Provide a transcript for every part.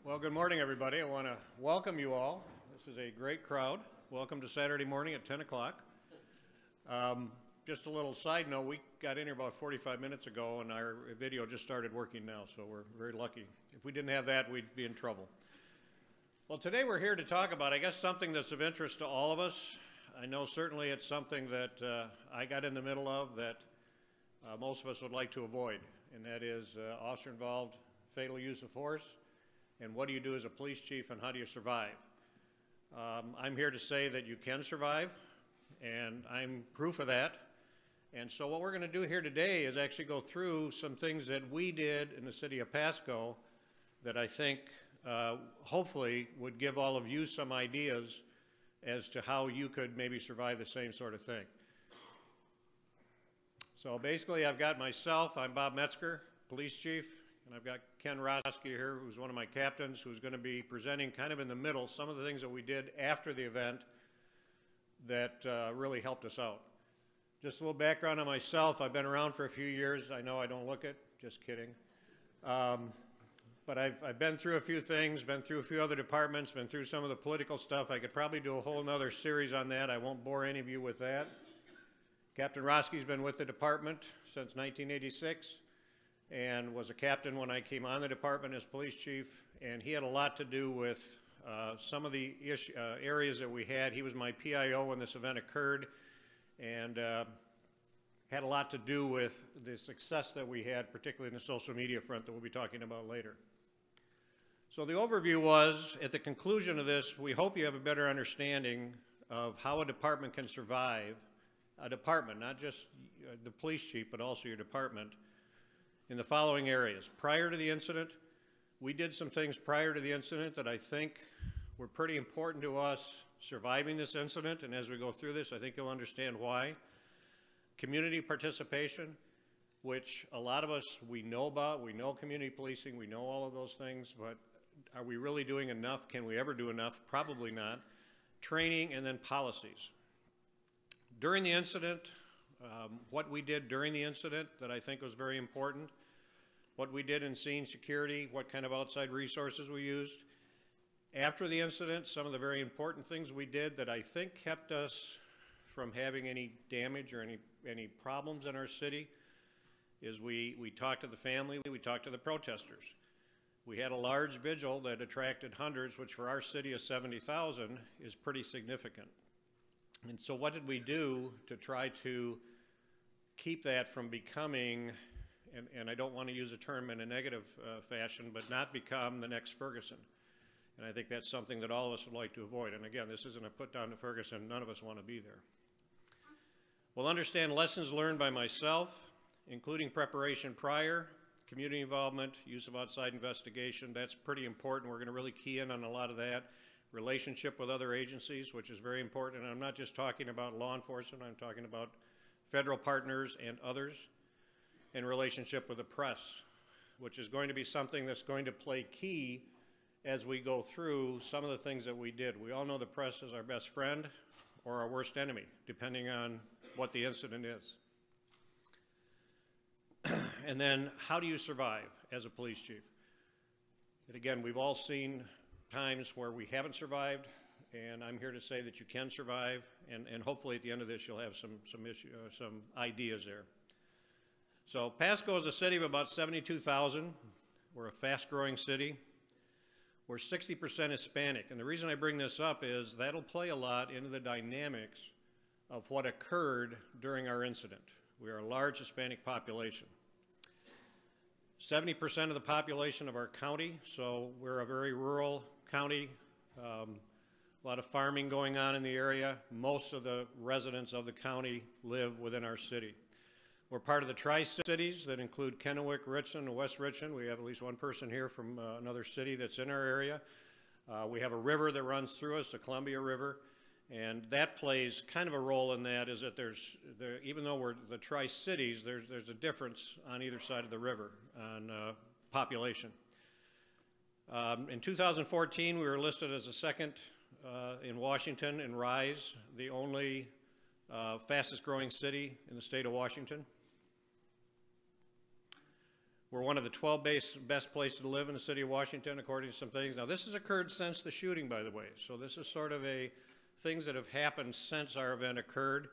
Well, good morning, everybody. I want to welcome you all. This is a great crowd. Welcome to Saturday morning at 10 o'clock. Just a little side note, we got in here about 45 minutes ago, and our video just started working now, so we're very lucky. If we didn't have that, we'd be in trouble. Well, today we're here to talk about, I guess, something that's of interest to all of us. I know certainly it's something that I got in the middle of that most of us would like to avoid, and that is officer-involved fatal use of force. And what do you do as a police chief, and how do you survive? I'm here to say that you can survive, and I'm proof of that. And so what we're going to do here today is actually go through some things that we did in the city of Pasco that I think hopefully would give all of you some ideas as to how you could maybe survive the same sort of thing. So basically I've got myself, I'm Bob Metzger, police chief. And I've got Ken Roski here, who's one of my captains, who's going to be presenting kind of in the middle some of the things that we did after the event that really helped us out. Just a little background on myself. I've been around for a few years. I know I don't look it, just kidding. But I've been through a few things, been through a few other departments, been through some of the political stuff. I could probably do a whole nother series on that. I won't bore any of you with that. Captain Roski's been with the department since 1986. And was a captain when I came on the department as police chief, and he had a lot to do with some of the areas that we had. He was my PIO when this event occurred, and had a lot to do with the success that we had, particularly in the social media front that we'll be talking about later. So the overview was, at the conclusion of this, we hope you have a better understanding of how a department can survive, a department, not just the police chief, but also your department, in the following areas. Prior to the incident, we did some things prior to the incident that I think were pretty important to us surviving this incident, and as we go through this, I think you'll understand why. Community participation, which a lot of us, we know about. We know community policing, we know all of those things, but are we really doing enough? Can we ever do enough? Probably not. Training, and then policies. During the incident, what we did during the incident that I think was very important, what we did in scene security, what kind of outside resources we used. After the incident, some of the very important things we did that I think kept us from having any damage or any problems in our city is we talked to the family, we talked to the protesters. We had a large vigil that attracted hundreds, which for our city of 70,000 is pretty significant. And so what did we do to try to keep that from becoming, and I don't want to use a term in a negative fashion, but not become the next Ferguson. And I think that's something that all of us would like to avoid. And again, this isn't a put down to Ferguson. None of us want to be there. We'll understand lessons learned by myself, including preparation prior, community involvement, use of outside investigation. That's pretty important. We're going to really key in on a lot of that. Relationship with other agencies, which is very important. And I'm not just talking about law enforcement. I'm talking about federal partners and others, in relationship with the press, which is going to be something that's going to play key as we go through some of the things that we did. We all know the press is our best friend or our worst enemy, depending on what the incident is. And then, how do you survive as a police chief? And again, we've all seen times where we haven't survived, and I'm here to say that you can survive, and hopefully at the end of this you'll have some ideas there. So Pasco is a city of about 72,000. We're a fast-growing city. We're 60% Hispanic, and the reason I bring this up is that'll play a lot into the dynamics of what occurred during our incident. We are a large Hispanic population. 70% of the population of our county, so we're a very rural county. A lot of farming going on in the area. Most of the residents of the county live within our city. We're part of the Tri-Cities that include Kennewick, Richland, and West Richland. We have at least one person here from another city that's in our area. We have a river that runs through us, the Columbia River, and that plays kind of a role in that, is that even though we're the Tri-Cities, there's a difference on either side of the river on population. In 2014, we were listed as the second in Washington in RISE, the only fastest growing city in the state of Washington. We're one of the 12 best places to live in the city of Washington, according to some things. Now, this has occurred since the shooting, by the way, so this is sort of things that have happened since our event occurred.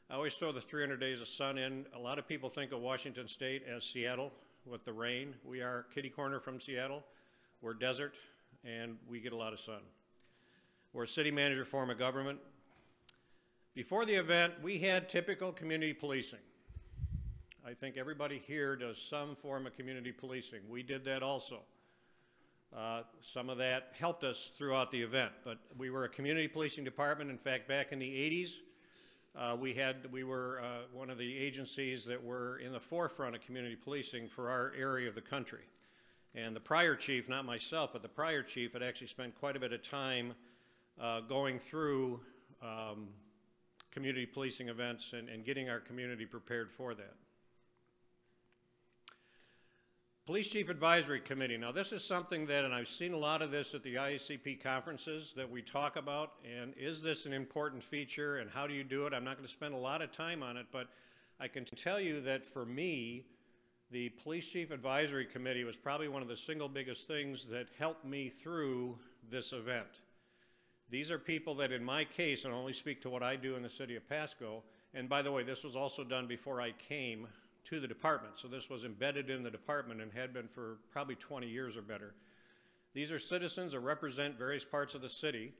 I always throw the 300 days of sun in. A lot of people think of Washington State as Seattle with the rain. We are kitty corner from Seattle. We're desert, and we get a lot of sun. We're a city manager form of government. Before the event, we had typical community policing. I think everybody here does some form of community policing. We did that also. Some of that helped us throughout the event, but we were a community policing department. In fact, back in the 80s, we were one of the agencies that were in the forefront of community policing for our area of the country. And the prior chief, not myself, but the prior chief had actually spent quite a bit of time going through community policing events and getting our community prepared for that. Police Chief Advisory Committee. Now, this is something that, and I've seen a lot of this at the IACP conferences that we talk about, and is this an important feature, and how do you do it? I'm not going to spend a lot of time on it, but I can tell you that for me, the Police Chief Advisory Committee was probably one of the single biggest things that helped me through this event. These are people that, in my case, and I only speak to what I do in the city of Pasco, and by the way, this was also done before I came to the department, so this was embedded in the department and had been for probably 20 years or better. These are citizens that represent various parts of the city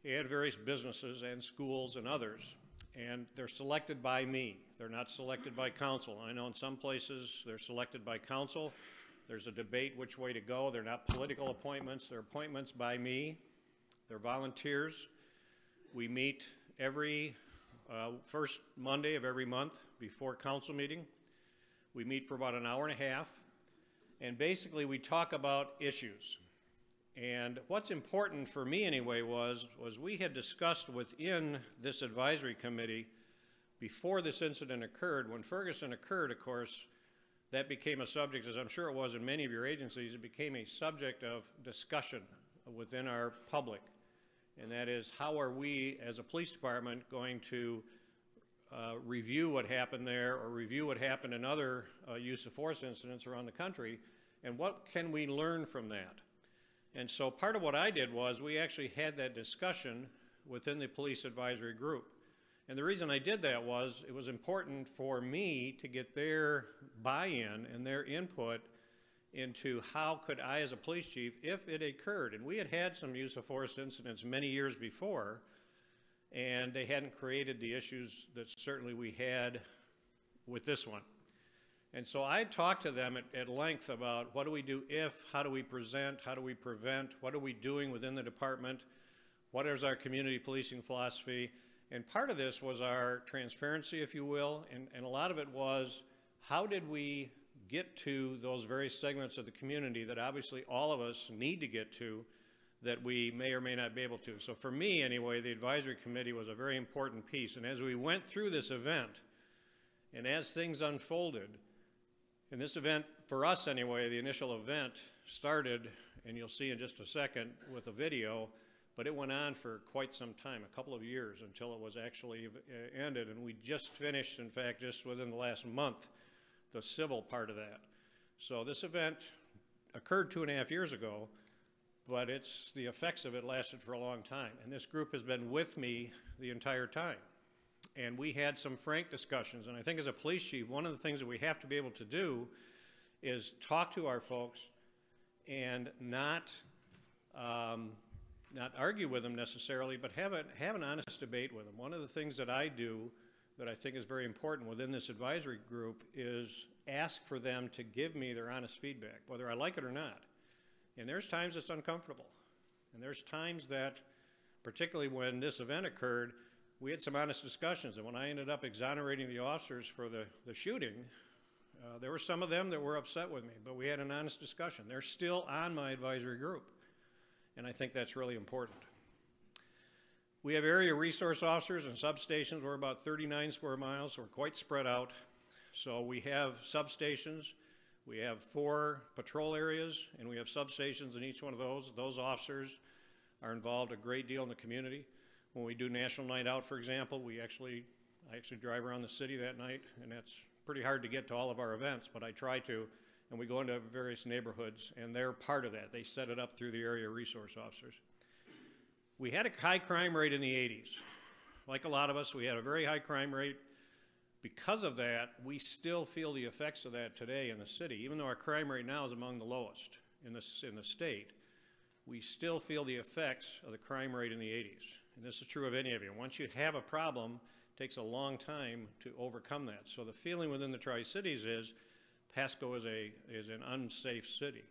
and various businesses and schools and others, and they're selected by me. They're not selected by council. I know in some places they're selected by council. There's a debate which way to go. They're not political appointments. They're appointments by me. They're volunteers. We meet every first Monday of every month before council meeting. We meet for about an hour and a half, and basically we talk about issues. And what's important for me anyway was we had discussed within this advisory committee before this incident occurred. When Ferguson occurred, of course, that became a subject, as I'm sure it was in many of your agencies, it became a subject of discussion within our public. And that is, how are we as a police department going to review what happened there, or review what happened in other use of force incidents around the country, and what can we learn from that? And so part of what I did was we actually had that discussion within the police advisory group. And the reason I did that was it was important for me to get their buy-in and their input into how could I as a police chief, if it occurred, and we had had some use of force incidents many years before, and they hadn't created the issues that certainly we had with this one. And so I talked to them at length about what do we do if, how do we present, how do we prevent, what are we doing within the department, what is our community policing philosophy, and part of this was our transparency, if you will, and a lot of it was how did we get to those various segments of the community that obviously all of us need to get to, that we may or may not be able to. So for me, anyway, the advisory committee was a very important piece. And as we went through this event, and as things unfolded, and this event, for us anyway, the initial event started, and you'll see in just a second with a video, but it went on for quite some time, a couple of years, until it was actually ended. And we just finished, in fact, just within the last month, the civil part of that. So this event occurred 2.5 years ago, but the effects of it lasted for a long time. And this group has been with me the entire time. And we had some frank discussions. And I think as a police chief, one of the things that we have to be able to do is talk to our folks and not argue with them necessarily, but have an honest debate with them. One of the things that I do that I think is very important within this advisory group is ask for them to give me their honest feedback, whether I like it or not. And there's times it's uncomfortable. And there's times that, particularly when this event occurred, we had some honest discussions. And when I ended up exonerating the officers for the shooting, there were some of them that were upset with me, but we had an honest discussion. They're still on my advisory group. And I think that's really important. We have area resource officers and substations. We're about 39 square miles, so we're quite spread out. So we have substations. We have 4 patrol areas, and we have substations in each one of those. Those officers are involved a great deal in the community. When we do National Night Out, for example, I actually drive around the city that night, and that's pretty hard to get to all of our events, but I try to. and we go into various neighborhoods, and they're part of that. They set it up through the area resource officers. We had a high crime rate in the 80s. Like a lot of us, we had a very high crime rate. Because of that, we still feel the effects of that today in the city. Even though our crime rate now is among the lowest in the state, we still feel the effects of the crime rate in the 80s. And this is true of any of you. Once you have a problem, it takes a long time to overcome that. So the feeling within the Tri-Cities is Pasco is an unsafe city,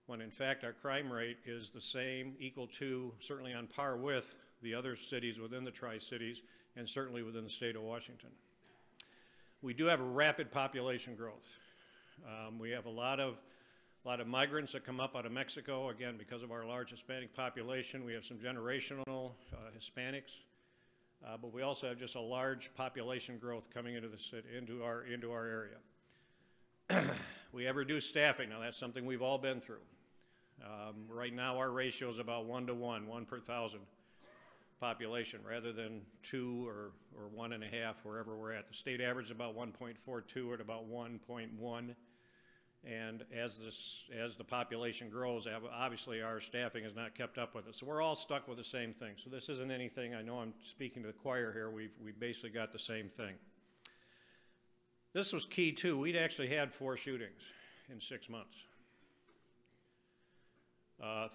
when in fact our crime rate is the same, equal to, certainly on par with the other cities within the Tri-Cities, and certainly within the state of Washington. We do have a rapid population growth. We have a lot of migrants that come up out of Mexico, again, because of our large Hispanic population. We have some generational Hispanics, but we also have just a large population growth coming into the city, into our area. We have reduced staffing. Now, that's something we've all been through. Right now, our ratio is about 1 to 1, 1 per 1,000 population, rather than 2 or 1.5, wherever we're at. The state average is about 1.42 at about 1.1. And as the population grows, obviously our staffing has not kept up with it. So we're all stuck with the same thing. So this isn't anything, I know I'm speaking to the choir here, we've basically got the same thing. This was key too. We'd actually had 4 shootings in 6 months.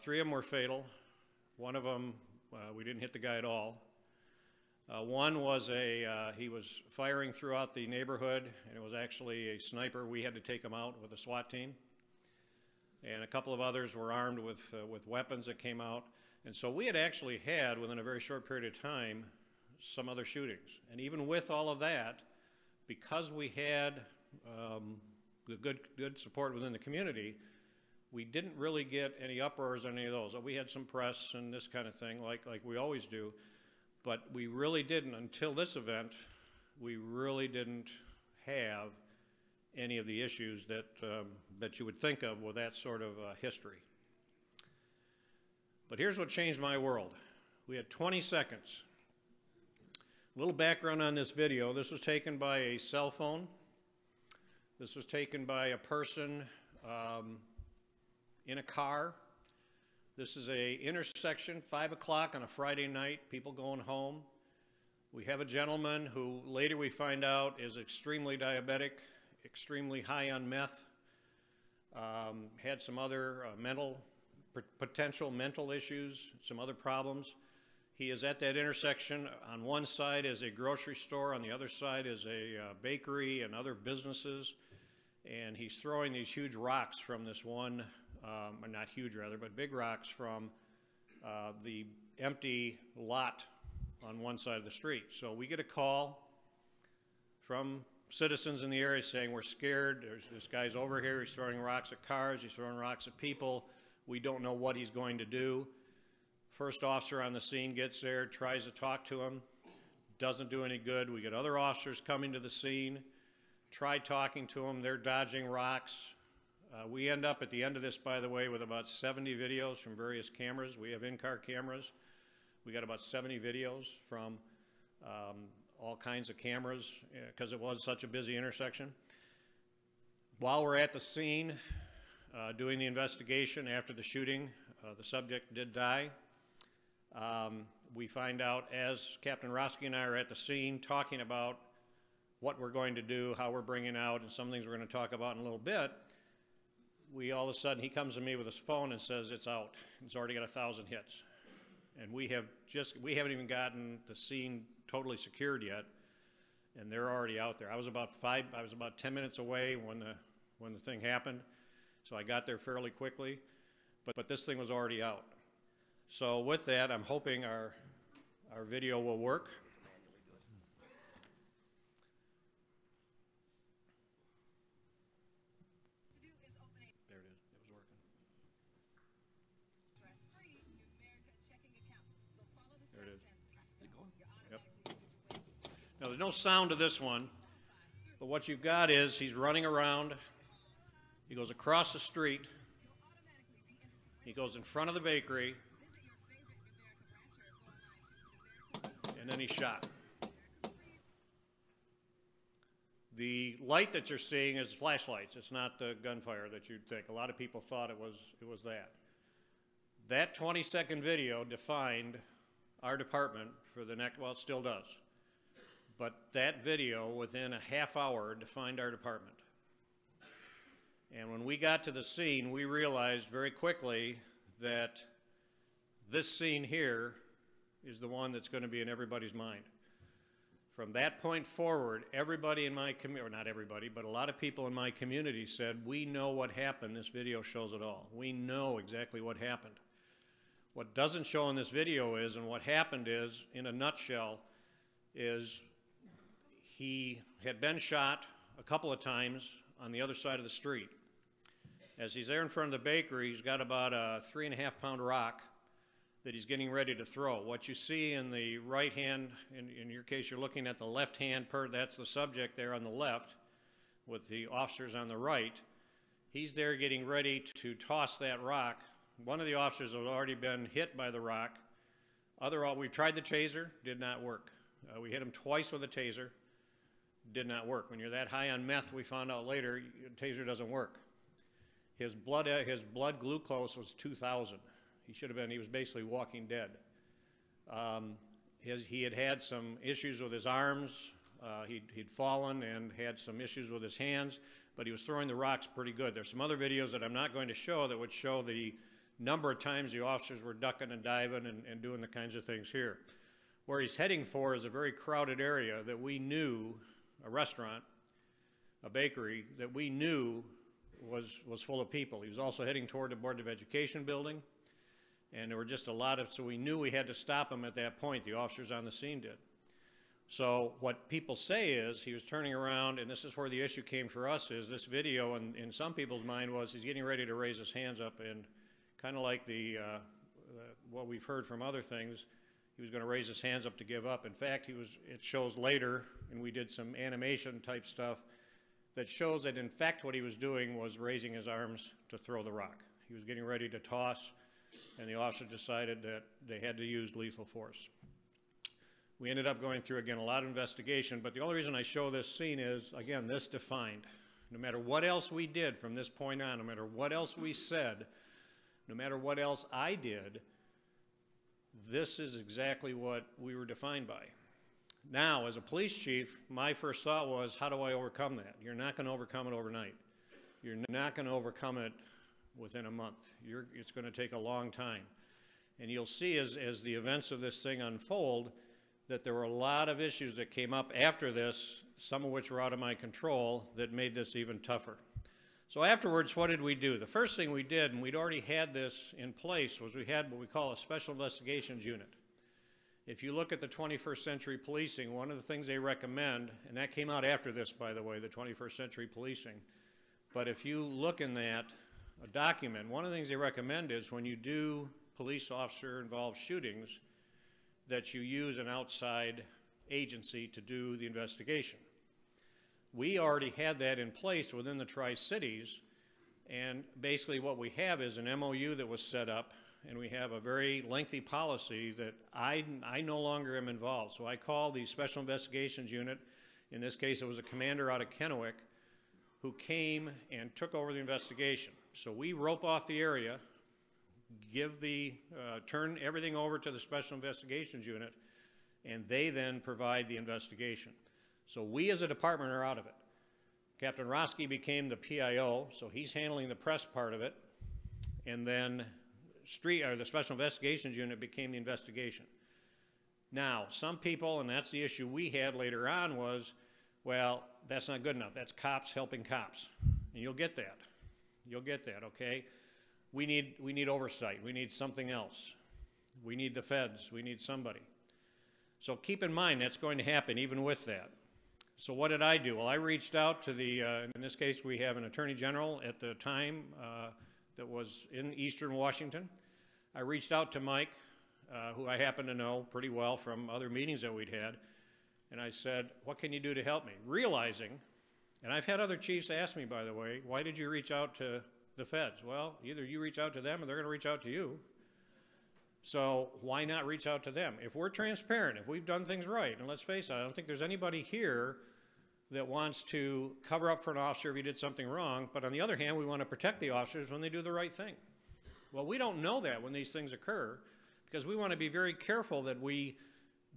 3 of them were fatal. One of them, we didn't hit the guy at all. One was he was firing throughout the neighborhood, and it was actually a sniper. We had to take him out with a SWAT team. And a couple of others were armed with weapons that came out. And so we had actually had, within a very short period of time, some other shootings. And even with all of that, because we had the good support within the community, we didn't really get any uproars on any of those. We had some press and this kind of thing, like we always do. But we really didn't, until this event, we really didn't have any of the issues that you would think of with that sort of history. But here's what changed my world. We had 20 seconds. A little background on this video. This was taken by a cell phone. This was taken by a person in a car. This is a intersection, 5 o'clock on a Friday night, people going home. We have a gentleman who later we find out is extremely diabetic, extremely high on meth, had some other potential mental issues, some other problems. He is at that intersection. On one side is a grocery store, on the other side is a bakery and other businesses, and he's throwing these huge rocks from this one, or not huge rather, but big rocks from the empty lot on one side of the street. So we get a call from citizens in the area saying, we're scared, this guy's over here, he's throwing rocks at cars, he's throwing rocks at people, we don't know what he's going to do. First officer on the scene gets there, tries to talk to him, doesn't do any good. We get other officers coming to the scene, try talking to him, they're dodging rocks. We end up at the end of this, by the way, with about 70 videos from various cameras. We have in-car cameras. We got about 70 videos from all kinds of cameras because it was such a busy intersection. While we're at the scene doing the investigation after the shooting, the subject did die. We find out as Captain Roski and I are at the scene talking about what we're going to do, how we're bringing out, and some things we're going to talk about in a little bit, all of a sudden, he comes to me with his phone and says, it's out. It's already got 1,000 hits. And we haven't even gotten the scene totally secured yet, and they're already out there. I was about 10 minutes away when the thing happened, so I got there fairly quickly, but this thing was already out. So with that, I'm hoping our video will work. Now, there's no sound to this one, but what you've got is he's running around. He goes across the street. He goes in front of the bakery, and then he's shot. The light that you're seeing is flashlights. It's not the gunfire that you'd think. A lot of people thought it was that. That 20-second video defined our department for the next, well, it still does. But that video, within a half hour, defined our department. And when we got to the scene, we realized very quickly that this scene here is the one that's going to be in everybody's mind. From that point forward, everybody in my community, or not everybody, but a lot of people in my community said, we know what happened. This video shows it all. We know exactly what happened. What doesn't show in this video is, and what happened is, in a nutshell, is he had been shot a couple of times on the other side of the street. As he's there in front of the bakery, he's got about a 3.5-pound rock that he's getting ready to throw. What you see in the right hand, in your case you're looking at the left hand, that's the subject there on the left with the officers on the right. He's there getting ready to toss that rock. One of the officers had already been hit by the rock. We tried the taser, did not work. We hit him twice with a taser, did not work. When you're that high on meth, we found out later, taser doesn't work. His blood glucose was 2,000. He was basically walking dead. He had had some issues with his arms. He'd fallen and had some issues with his hands, but he was throwing the rocks pretty good. There's some other videos that I'm not going to show that would show the number of times the officers were ducking and diving and doing the kinds of things here. Where he's heading for is a very crowded area that we knew, a restaurant, a bakery, that we knew was full of people. He was also heading toward the Board of Education building, and there were just a lot of, so we knew we had to stop him at that point. The officers on the scene did. So what people say is he was turning around, and this is where the issue came for us, is this video, and in some people's mind was he's getting ready to raise his hands up, and kind of like what we've heard from other things, he was going to raise his hands up to give up. In fact, it shows later, and we did some animation type stuff, that shows that in fact what he was doing was raising his arms to throw the rock. He was getting ready to toss, and the officer decided that they had to use lethal force. We ended up going through, again, a lot of investigation, but the only reason I show this scene is, again, this defined. No matter what else we did from this point on, no matter what else we said, no matter what else I did, this is exactly what we were defined by. Now, as a police chief, my first thought was, how do I overcome that? You're not going to overcome it overnight. You're not going to overcome it within a month. It's going to take a long time. And you'll see as the events of this thing unfold that there were a lot of issues that came up after this, some of which were out of my control, that made this even tougher. So afterwards, what did we do? The first thing we did, and we'd already had this in place, was we had what we call a Special Investigations Unit. If you look at the 21st Century Policing, one of the things they recommend, and that came out after this, by the way, the 21st Century Policing, but if you look in that document, one of the things they recommend is when you do police officer-involved shootings, that you use an outside agency to do the investigation. We already had that in place within the Tri-Cities, and basically what we have is an MOU that was set up, and we have a very lengthy policy that I no longer am involved. So I called the Special Investigations Unit. In this case, it was a commander out of Kennewick who came and took over the investigation. So we rope off the area, turn everything over to the Special Investigations Unit, and they then provide the investigation. So we as a department are out of it. Captain Roski became the PIO, so he's handling the press part of it, and then the Special Investigations Unit became the investigation. Now, some people, and that's the issue we had later on, was, well, that's not good enough. That's cops helping cops. And you'll get that. You'll get that, okay? We need oversight. We need something else. We need the feds. We need somebody. So keep in mind that's going to happen even with that. So what did I do? Well, I reached out to in this case, we have an Attorney General at the time that was in Eastern Washington. I reached out to Mike, who I happen to know pretty well from other meetings that we'd had, and I said, what can you do to help me? Realizing, and I've had other chiefs ask me, by the way, why did you reach out to the feds? Well, either you reach out to them or they're going to reach out to you. So why not reach out to them? If we're transparent, if we've done things right, and let's face it, I don't think there's anybody here that wants to cover up for an officer if he did something wrong, but on the other hand, we want to protect the officers when they do the right thing. Well, we don't know that when these things occur, because we want to be very careful that we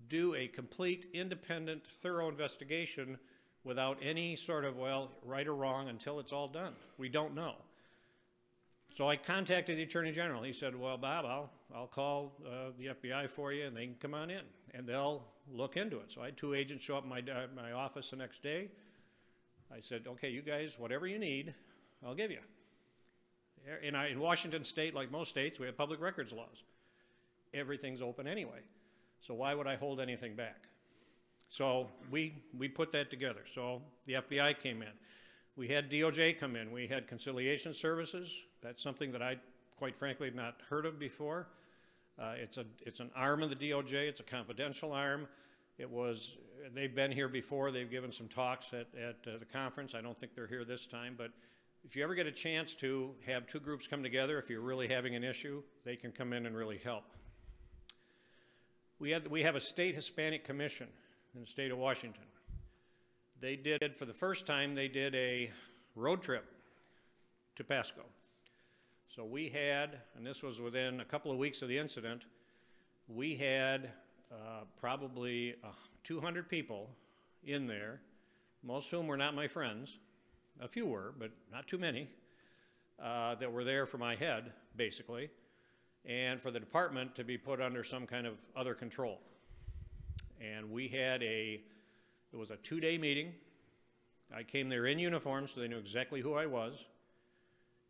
do a complete, independent, thorough investigation without any sort of, well, right or wrong until it's all done. We don't know. So I contacted the Attorney General. He said, well, Bob, I'll call the FBI for you and they can come on in and they'll look into it. So I had 2 agents show up in my office the next day. I said, okay, you guys, whatever you need, I'll give you. In Washington State, like most states, we have public records laws. Everything's open anyway. So why would I hold anything back? So we put that together. So the FBI came in. We had DOJ come in. We had conciliation services. That's something that I, quite frankly, had not heard of before. It's an arm of the DOJ. It's a confidential arm. They've been here before. They've given some talks at the conference. I don't think they're here this time, but if you ever get a chance to have 2 groups come together, if you're really having an issue, they can come in and really help. We have a state Hispanic commission in the state of Washington. They did, for the first time, they did a road trip to Pasco. So we had, and this was within a couple of weeks of the incident, we had probably 200 people in there, most of whom were not my friends. A few were, but not too many, that were there for my head, basically, and for the department to be put under some kind of other control. And we had it was a 2-day meeting. I came there in uniform, so they knew exactly who I was.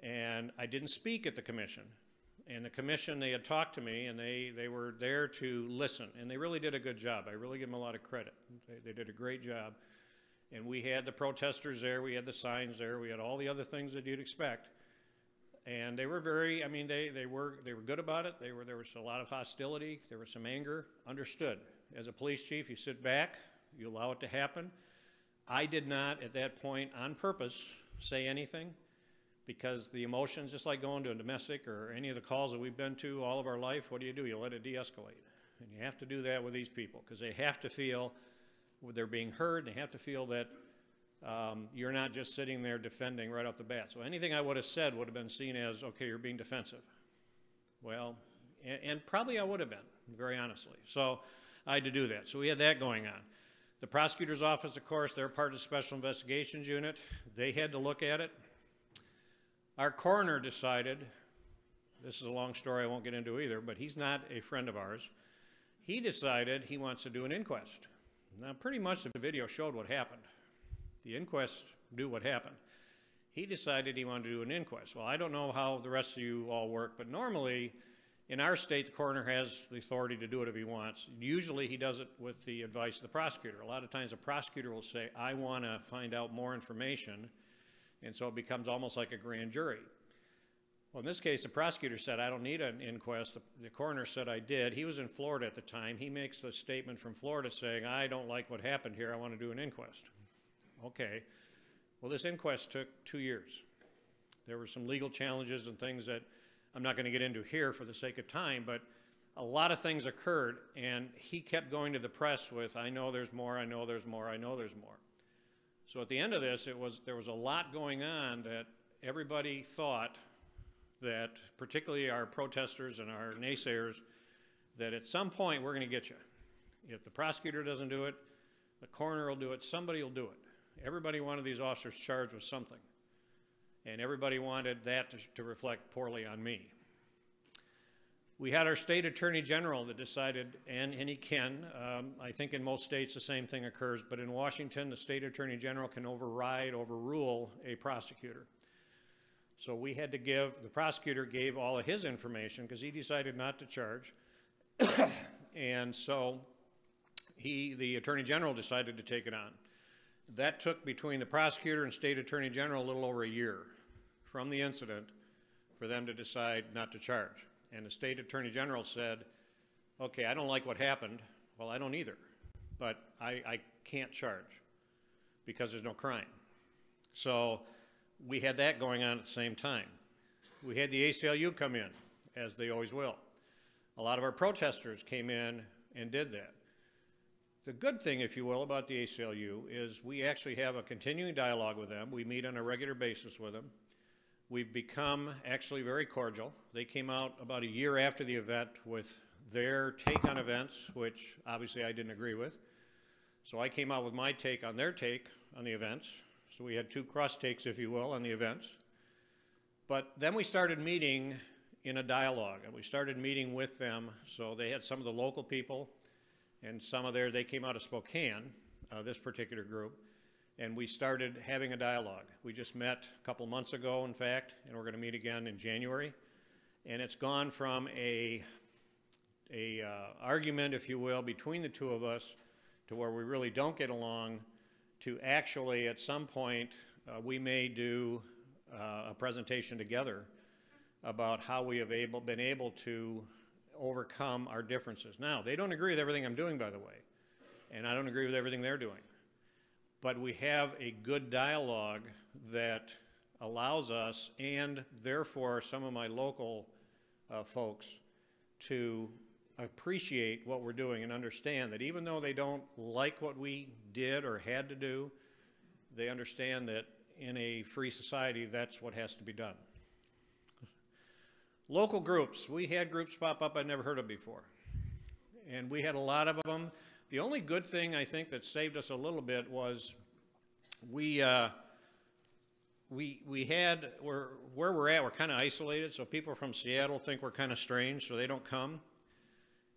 And I didn't speak at the commission. And the commission, they had talked to me, and they were there to listen. And they really did a good job. I really give them a lot of credit. They did a great job. And we had the protesters there, we had the signs there, we had all the other things that you'd expect. And they were very, I mean, they were good about it. There was a lot of hostility, there was some anger, understood. As a police chief, you sit back, you allow it to happen. I did not, at that point, on purpose, say anything, because the emotions, just like going to a domestic or any of the calls that we've been to all of our life, what do? You let it de-escalate. And you have to do that with these people, because they have to feel they're being heard. They have to feel that you're not just sitting there defending right off the bat. So anything I would have said would have been seen as, okay, you're being defensive. Well, and probably I would have been, very honestly. So I had to do that. So we had that going on. The prosecutor's office, of course, they're part of the Special Investigations Unit. They had to look at it. Our coroner decided, this is a long story I won't get into either, but he's not a friend of ours. He decided he wants to do an inquest. Now, pretty much the video showed what happened. The inquest knew what happened. He decided he wanted to do an inquest. Well, I don't know how the rest of you all work, but normally in our state, the coroner has the authority to do it if he wants. Usually he does it with the advice of the prosecutor. A lot of times the prosecutor will say, I want to find out more information, and so it becomes almost like a grand jury. Well, in this case, the prosecutor said, I don't need an inquest. The coroner said I did. He was in Florida at the time. He makes the statement from Florida saying, I don't like what happened here. I want to do an inquest. Okay. Well, this inquest took 2 years. There were some legal challenges and things that I'm not going to get into here for the sake of time, but a lot of things occurred, and he kept going to the press with, I know there's more, I know there's more, I know there's more. So at the end of this, there was a lot going on that everybody thought that, particularly our protesters and our naysayers, that at some point we're going to get you. If the prosecutor doesn't do it, the coroner will do it, somebody will do it. Everybody wanted these officers charged with something, and everybody wanted that to reflect poorly on me. We had our state attorney general that decided, and he can, I think in most states the same thing occurs, but in Washington the state attorney general can overrule a prosecutor. So we had to the prosecutor gave all of his information because he decided not to charge. And so the attorney general decided to take it on. That took between the prosecutor and state attorney general a little over a year from the incident for them to decide not to charge. And the state attorney general said, okay, I don't like what happened. Well, I don't either, but I can't charge because there's no crime. So we had that going on at the same time. We had the ACLU come in, as they always will. A lot of our protesters came in and did that. The good thing, if you will, about the ACLU is we actually have a continuing dialogue with them. We meet on a regular basis with them. We've become actually very cordial. They came out about a year after the event with their take on events, which obviously I didn't agree with. So I came out with my take on their take on the events. So we had two cross takes, if you will, on the events. But then we started meeting in a dialogue, and we started meeting with them. So they had some of the local people, and they came out of Spokane, this particular group, and we started having a dialogue. We just met a couple months ago, in fact, and we're going to meet again in January. And it's gone from a argument, if you will, between the two of us to where we really don't get along to actually, at some point, we may do a presentation together about how we have been able to overcome our differences. Now, they don't agree with everything I'm doing, by the way, and I don't agree with everything they're doing. But we have a good dialogue that allows us, and therefore some of my local folks, to appreciate what we're doing and understand that even though they don't like what we did or had to do, they understand that in a free society, that's what has to be done. Local groups. We had groups pop up I'd never heard of before. And we had a lot of them. The only good thing I think that saved us a little bit was where we're at, we're kind of isolated, so people from Seattle think we're kind of strange, so they don't come.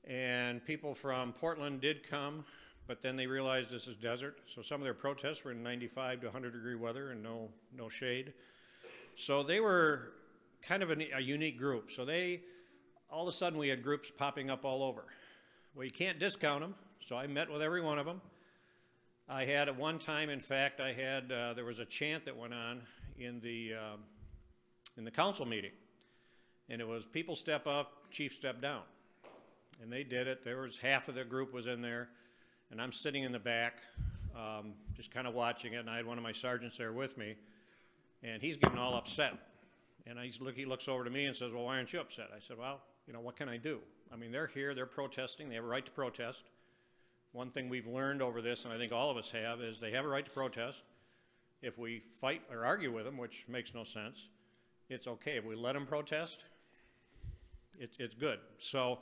And people from Portland did come, but then they realized this is desert, so some of their protests were in 95 to 100-degree weather and no shade. So they were kind of a unique group. So all of a sudden we had groups popping up all over. Well, you can't discount them, so I met with every one of them. I had at one time, in fact, there was a chant that went on in the council meeting, and it was people step up, chief step down. And they did it. There was half of the group was in there, and I'm sitting in the back, just kind of watching it, and I had one of my sergeants there with me, and he's getting all upset. And he looks over to me and says, well, why aren't you upset? I said, well, what can I do? I mean, they're here, they're protesting, they have a right to protest. One thing we've learned over this, and I think all of us have, is they have a right to protest. If we fight or argue with them, which makes no sense, it's okay. If we let them protest, it's good. So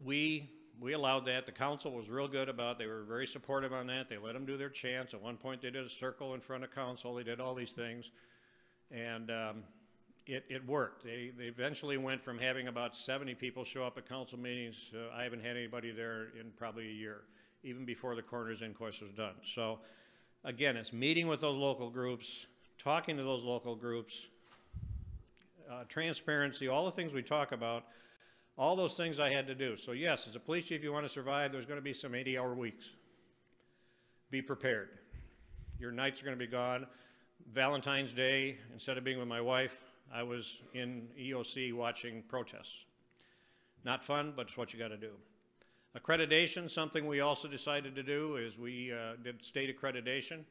we allowed that. The council was real good about it. They were very supportive on that. They let them do their chants. At one point, they did a circle in front of council. They did all these things. And it worked. They eventually went from having about 70 people show up at council meetings. I haven't had anybody there in probably a year, even before the coroner's inquest was done. So again, it's meeting with those local groups, talking to those local groups, transparency, all the things we talk about, all those things I had to do. So yes, as a police chief, you want to survive, there's going to be some 80-hour weeks. Be prepared. Your nights are going to be gone. Valentine's Day, instead of being with my wife, I was in EOC watching protests. Not fun, but it's what you got to do. Accreditation, something we also decided to do is we did state accreditation.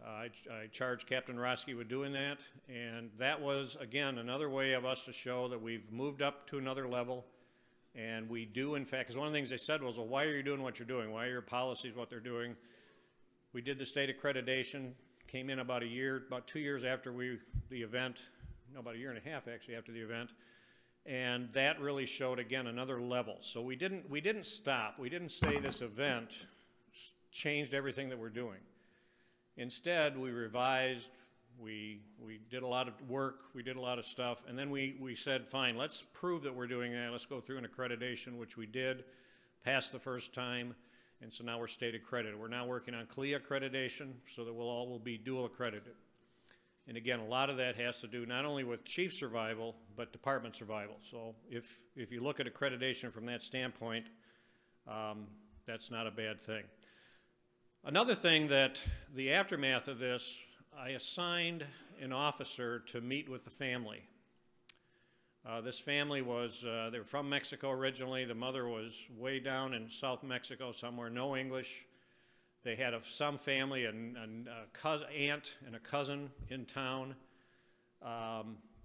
I charged Captain Roski with doing that, and that was, again, another way of us to show that we've moved up to another level, and we do, in fact, because one of the things they said was, well, why are you doing what you're doing? Why are your policies what they're doing? We did the state accreditation, came in about 2 years after the event, no, about a year and a half actually after the event, and that really showed, again, another level. So we didn't stop. We didn't say this event changed everything that we're doing. Instead, we revised, we did a lot of work, we did a lot of stuff, and then we said, fine, let's prove that we're doing that. Let's go through an accreditation, which we did, passed the first time, and so now we're state accredited. We're now working on CLIA accreditation so that we'll be dual accredited. And again, a lot of that has to do not only with chief survival, but department survival. So if you look at accreditation from that standpoint, that's not a bad thing. Another thing that the aftermath of this, I assigned an officer to meet with the family. This family was, they were from Mexico originally. The mother was way down in South Mexico somewhere, no English. They had some family, an aunt and a cousin in town.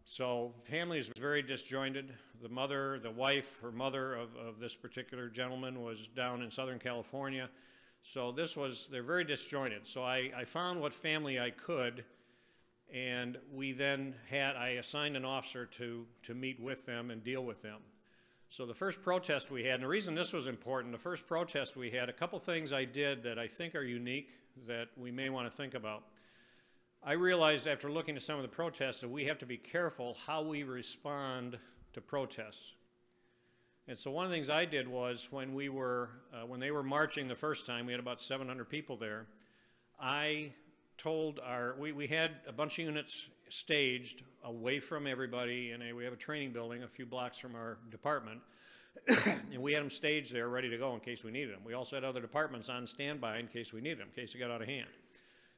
So family is very disjointed. The mother, the wife, her mother of this particular gentleman was down in Southern California. So they're very disjointed. So I found what family I could, and I assigned an officer to meet with them and deal with them. So the first protest we had, and the reason this was important, the first protest we had, a couple things I did that I think are unique that we may want to think about. I realized after looking at some of the protests that we have to be careful how we respond to protests. And so one of the things I did was when they were marching the first time, we had about 700 people there, I told we had a bunch of units staged away from everybody, and we have a training building a few blocks from our department, and we had them staged there ready to go in case we needed them. We also had other departments on standby in case we needed them, in case it got out of hand.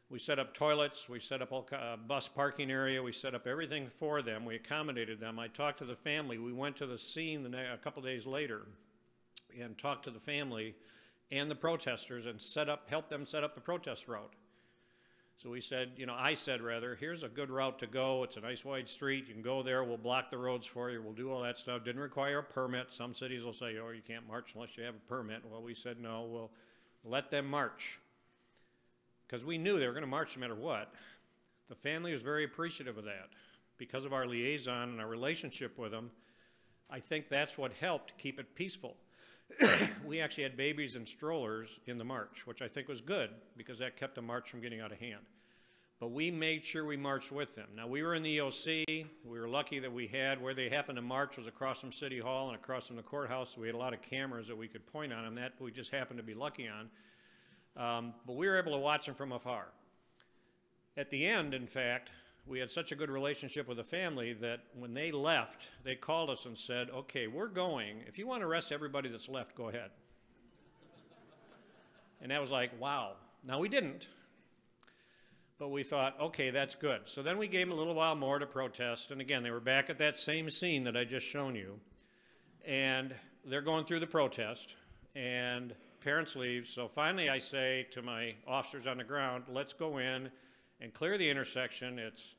We set up toilets, we set up a bus parking area, we set up everything for them, we accommodated them. I talked to the family. We went to the scene a couple days later and talked to the family and the protesters and helped them set up the protest route. So I said, here's a good route to go. It's a nice wide street. You can go there. We'll block the roads for you. We'll do all that stuff. Didn't require a permit. Some cities will say, oh, you can't march unless you have a permit. Well, we said, no, we'll let them march. Because we knew they were going to march no matter what. The family was very appreciative of that. Because of our liaison and our relationship with them, I think that's what helped keep it peaceful. We actually had babies and strollers in the march, which I think was good because that kept the march from getting out of hand. But we made sure we marched with them. Now, we were in the EOC. We were lucky that where they happened to march was across from City Hall and across from the courthouse, so we had a lot of cameras that we could point on, and that we just happened to be lucky on. But we were able to watch them from afar. At the end, in fact, we had such a good relationship with the family that when they left, they called us and said, okay, we're going. If you want to arrest everybody that's left, go ahead. And that was like, wow. Now, we didn't. But we thought, okay, that's good. So then we gave them a little while more to protest. And again, they were back at that same scene that I just shown you. And they're going through the protest. And parents leave. So finally I say to my officers on the ground, let's go in and clear the intersection. It's,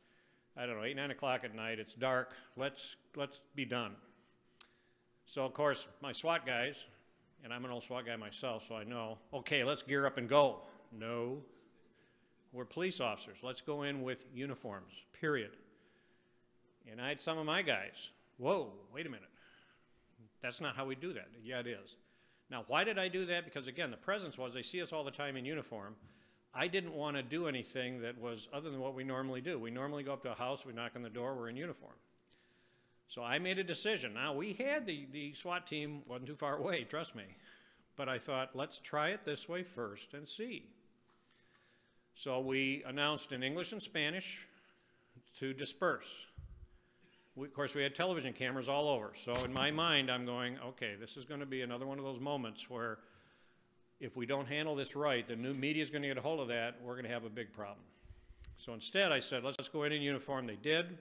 8, 9 o'clock at night. It's dark. Let's be done. So, of course, my SWAT guys, and I'm an old SWAT guy myself, so I know, okay, let's gear up and go. No. We're police officers. Let's go in with uniforms, period. And I had some of my guys, whoa, wait a minute. That's not how we do that. Yeah, it is. Now, why did I do that? Because, again, the presence was they see us all the time in uniform. I didn't want to do anything that was other than what we normally do. We normally go up to a house, we knock on the door, we're in uniform. So I made a decision. Now, we had the SWAT team, wasn't too far away, trust me. But I thought, let's try it this way first and see. So we announced in English and Spanish to disperse. Of course, we had television cameras all over. So in my mind, I'm going, okay, this is going to be another one of those moments where if we don't handle this right, the new media is going to get a hold of that, we're going to have a big problem. So instead, I said, let's go in uniform. They did.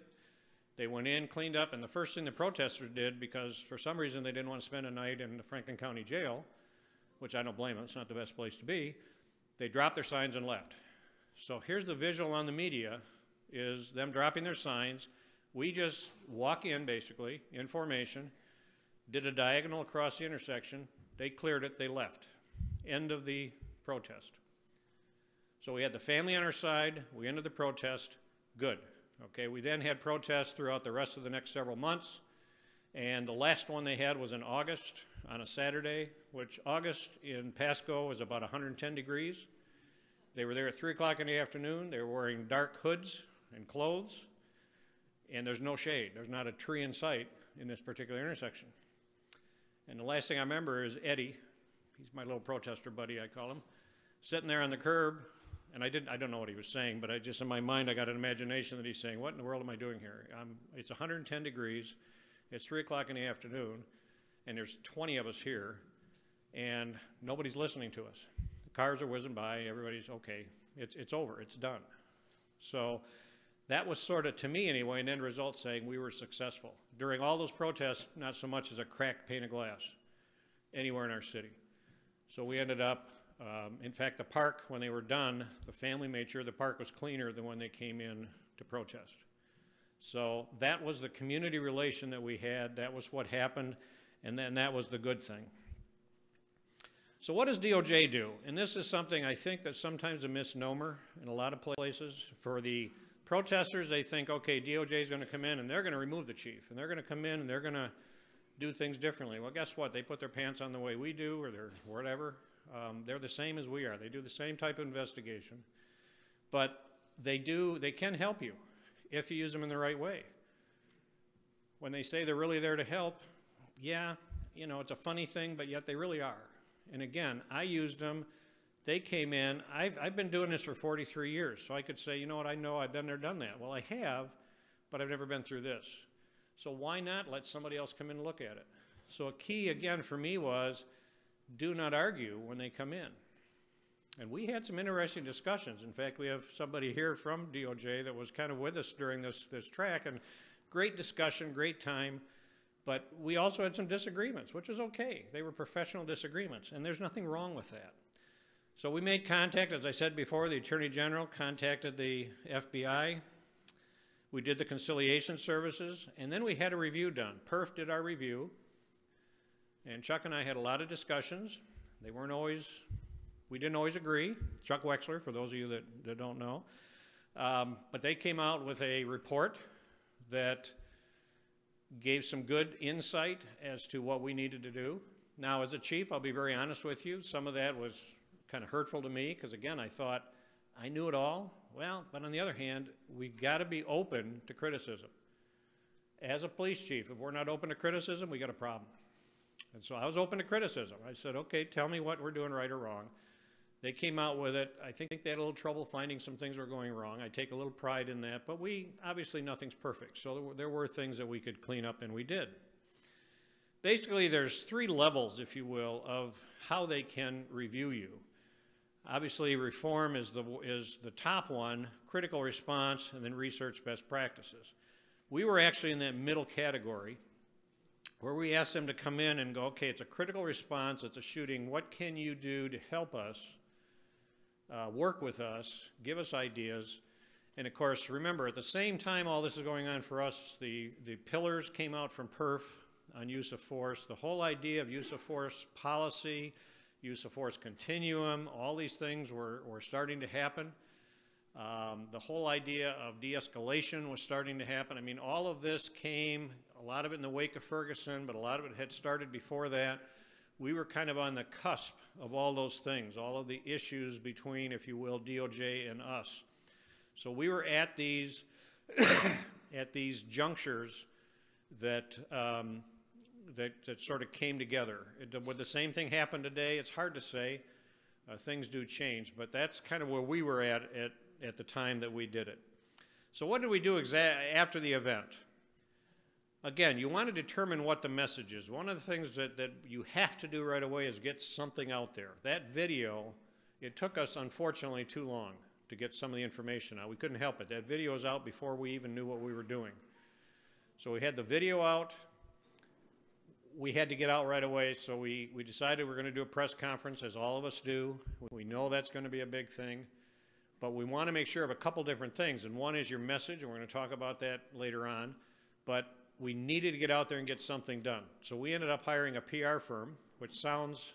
They went in, cleaned up, and the first thing the protesters did, because for some reason they didn't want to spend a night in the Franklin County Jail, which I don't blame them, it's not the best place to be, they dropped their signs and left. So here's the visual on the media, is them dropping their signs. We just walk in, basically, in formation, did a diagonal across the intersection, they cleared it, they left. End of the protest. So we had the family on our side, we ended the protest, good. Okay, we then had protests throughout the rest of the next several months, and the last one they had was in August on a Saturday, which August in Pasco was about 110 degrees. They were there at 3 o'clock in the afternoon, they were wearing dark hoods and clothes, and there's no shade. There's not a tree in sight in this particular intersection. And the last thing I remember is Eddie, he's my little protester buddy, I call him, sitting there on the curb, and I don't know what he was saying, but in my mind, I got an imagination that he's saying, what in the world am I doing here? It's 110 degrees, it's 3 o'clock in the afternoon, and there's 20 of us here, and nobody's listening to us. The cars are whizzing by, everybody's, okay, it's over, it's done. So that was sort of, to me anyway, an end result saying we were successful. During all those protests, not so much as a cracked pane of glass anywhere in our city. So we ended up, in fact, the park, when they were done, the family made sure the park was cleaner than when they came in to protest. So that was the community relation that we had. That was what happened, and then that was the good thing. So what does DOJ do? And this is something I think that's sometimes a misnomer in a lot of places. For the protesters, they think, okay, DOJ is going to come in and they're going to remove the chief, and they're going to come in and they're going to do things differently. Well, guess what? They put their pants on the way we do, or they're whatever. They're the same as we are. They do the same type of investigation. But they can help you if you use them in the right way. When they say they're really there to help, yeah, you know, it's a funny thing, but yet they really are. And again, I used them. They came in. I've been doing this for 43 years, so I could say, you know what, I know I've been there, done that. Well, I have, but I've never been through this. So why not let somebody else come in and look at it? So a key, again, for me was do not argue when they come in. And we had some interesting discussions. In fact, we have somebody here from DOJ that was kind of with us during this track, and great discussion, great time. But we also had some disagreements, which is okay. They were professional disagreements, and there's nothing wrong with that. So we made contact, as I said before, the Attorney General contacted the FBI. We did the conciliation services, and then we had a review done. PERF did our review, and Chuck and I had a lot of discussions. We didn't always agree. Chuck Wexler, for those of you that don't know. But they came out with a report that gave some good insight as to what we needed to do. Now, as a chief, I'll be very honest with you, some of that was kind of hurtful to me, because again, I thought I knew it all. Well, but on the other hand, we've got to be open to criticism. As a police chief, if we're not open to criticism, we got a problem. And so I was open to criticism. I said, okay, tell me what we're doing right or wrong. They came out with it. I think they had a little trouble finding some things were going wrong. I take a little pride in that, but obviously nothing's perfect. So there were things that we could clean up, and we did. Basically, there's 3 levels, if you will, of how they can review you. Obviously, reform is the top one, critical response, and then research best practices. We were actually in that middle category, where we asked them to come in and go, okay, it's a critical response, it's a shooting, what can you do to help us, work with us, give us ideas? And of course, remember, at the same time all this is going on for us, the pillars came out from PERF on use of force. The whole idea of use of force policy, use of force continuum, all these things were starting to happen. The whole idea of de-escalation was starting to happen. I mean, all of this came, a lot of it in the wake of Ferguson, but a lot of it had started before that. We were kind of on the cusp of all those things, all of the issues between, if you will, DOJ and us. So we were at these, at these junctures that sort of came together. Would the same thing happen today? It's hard to say. Things do change, but that's kind of where we were at the time that we did it. So what did we do after the event? Again, you want to determine what the message is. One of the things that you have to do right away is get something out there. That video, it took us, unfortunately, too long to get some of the information out. We couldn't help it. That video was out before we even knew what we were doing. So we had the video out. We had to get out right away, so we decided we're going to do a press conference, as all of us do. We know that's going to be a big thing. But we want to make sure of a couple different things, and one is your message, and we're going to talk about that later on. But we needed to get out there and get something done. So we ended up hiring a PR firm, which sounds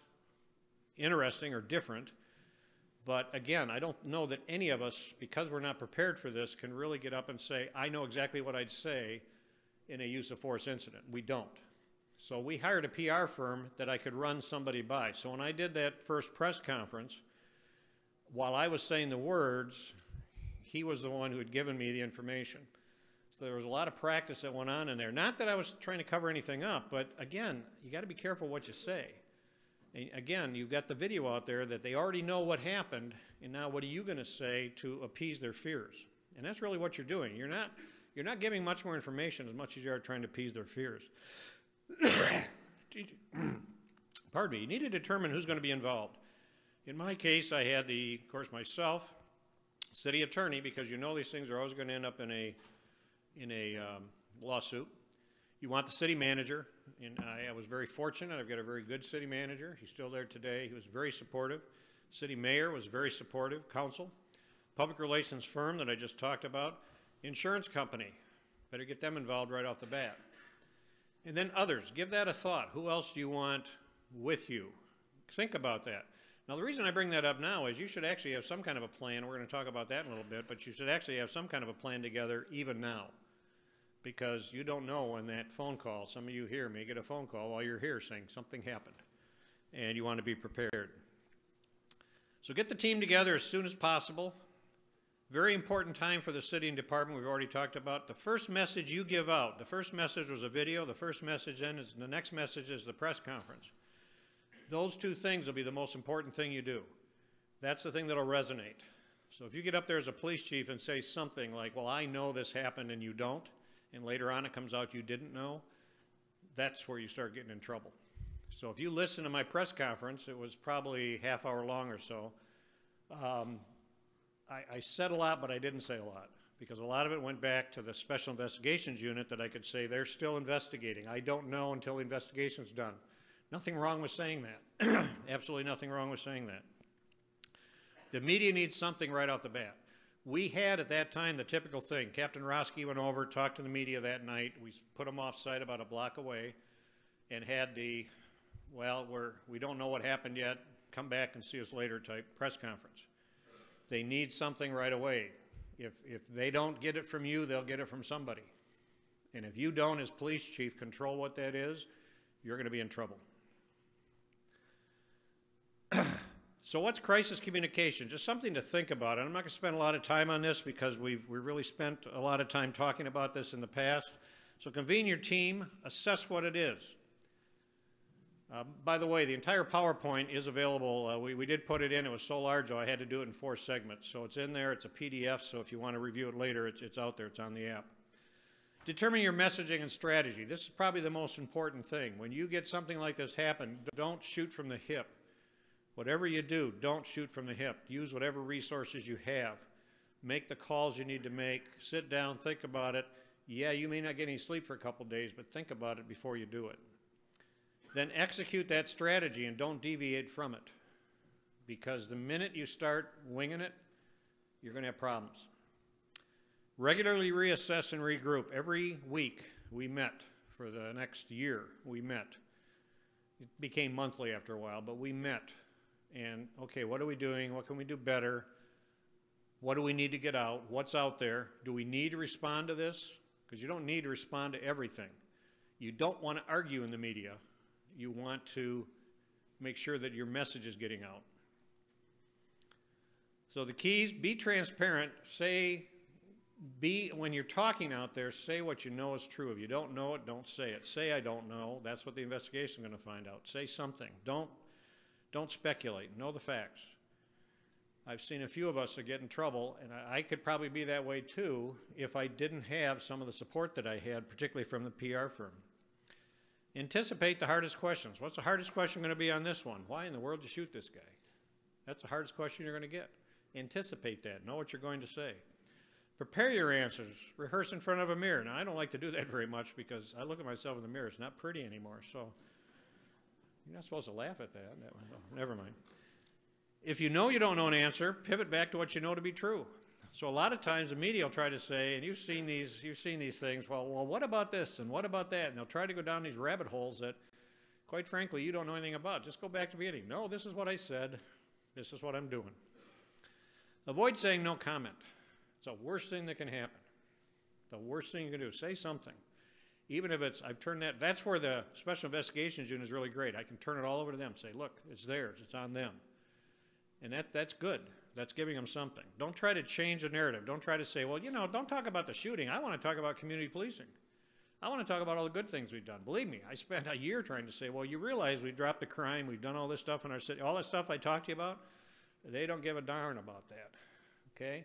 interesting or different. But again, I don't know that any of us, because we're not prepared for this, can really get up and say, I know exactly what I'd say in a use of force incident. We don't. So we hired a PR firm that I could run somebody by. So when I did that first press conference, while I was saying the words, he was the one who had given me the information. So there was a lot of practice that went on in there. Not that I was trying to cover anything up, but again, you got to be careful what you say. And again, you've got the video out there that they already know what happened, and now what are you going to say to appease their fears? And that's really what you're doing. You're not giving much more information as much as you are trying to appease their fears. Pardon me. You need to determine who's going to be involved. In my case, I had of course, myself, city attorney, because you know these things are always going to end up in a lawsuit. You want the city manager, and I was very fortunate. I've got a very good city manager. He's still there today. He was very supportive. City mayor was very supportive. Council, public relations firm that I just talked about, insurance company, Better get them involved right off the bat. And then others, give that a thought. Who else do you want with you? Think about that. Now, the reason I bring that up now is you should actually have some kind of a plan. We're going to talk about that in a little bit, but you should actually have some kind of a plan together even now, because you don't know when that phone call, some of you here may get a phone call while you're here saying something happened, and you want to be prepared. So get the team together as soon as possible. Very important time for the city and department we've already talked about. The first message you give out, the first message was a video, the first message then is, the next message is the press conference. Those two things will be the most important thing you do. That's the thing that'll resonate. So if you get up there as a police chief and say something like, well, I know this happened and you don't, and later on it comes out you didn't know, that's where you start getting in trouble. So if you listen to my press conference, it was probably half hour long or so, I said a lot, but I didn't say a lot, because a lot of it went back to the Special Investigations Unit that I could say they're still investigating. I don't know until the investigation's done. Nothing wrong with saying that. Absolutely nothing wrong with saying that. The media needs something right off the bat. We had at that time the typical thing. Captain Roski went over, talked to the media that night. We put them off site about a block away and had the, well, we don't know what happened yet, come back and see us later type press conference. They need something right away. If they don't get it from you, they'll get it from somebody. And if you don't, as police chief, control what that is, you're going to be in trouble. So what's crisis communication? Just something to think about. And I'm not going to spend a lot of time on this because we've really spent a lot of time talking about this in the past. So convene your team, assess what it is. By the way, the entire PowerPoint is available. We did put it in. It was so large, though, I had to do it in 4 segments. So it's in there. It's a PDF, so if you want to review it later, it's out there. It's on the app. Determine your messaging and strategy. This is probably the most important thing. When you get something like this happen, don't shoot from the hip. Whatever you do, don't shoot from the hip. Use whatever resources you have. Make the calls you need to make. Sit down, think about it. Yeah, you may not get any sleep for a couple days, but think about it before you do it. Then execute that strategy and don't deviate from it. Because the minute you start winging it, you're going to have problems. Regularly reassess and regroup. Every week we met. For the next year we met. It became monthly after a while, but we met. And, okay, what are we doing? What can we do better? What do we need to get out? What's out there? Do we need to respond to this? Because you don't need to respond to everything. You don't want to argue in the media. You want to make sure that your message is getting out. So the keys, be transparent. When you're talking out there, say what you know is true. If you don't know it, don't say it. Say, I don't know. That's what the investigation is going to find out. Say something. Don't speculate. Know the facts. I've seen a few of us that get in trouble, and I could probably be that way too if I didn't have some of the support that I had, particularly from the PR firm. Anticipate the hardest questions. What's the hardest question going to be on this one? Why in the world did you shoot this guy? That's the hardest question you're going to get. Anticipate that. Know what you're going to say. Prepare your answers. Rehearse in front of a mirror. Now, I don't like to do that very much because I look at myself in the mirror. It's not pretty anymore, so you're not supposed to laugh at that. Never mind. If you know you don't know an answer, pivot back to what you know to be true. So a lot of times the media will try to say, and you've seen these things, well, what about this and what about that? And they'll try to go down these rabbit holes that, quite frankly, you don't know anything about. Just go back to the beginning. No, this is what I said. This is what I'm doing. Avoid saying no comment. It's the worst thing that can happen. The worst thing you can do. Say something. Even if it's, I've turned that, that's where the Special Investigations Unit is really great. I can turn it all over to them. Say, look, it's theirs. It's on them. And that's good. That's giving them something. Don't try to change the narrative. Don't try to say, well, you know, don't talk about the shooting. I want to talk about community policing. I want to talk about all the good things we've done. Believe me, I spent a year trying to say, well, you realize we dropped the crime. We've done all this stuff in our city. All that stuff I talked to you about, they don't give a darn about that. Okay?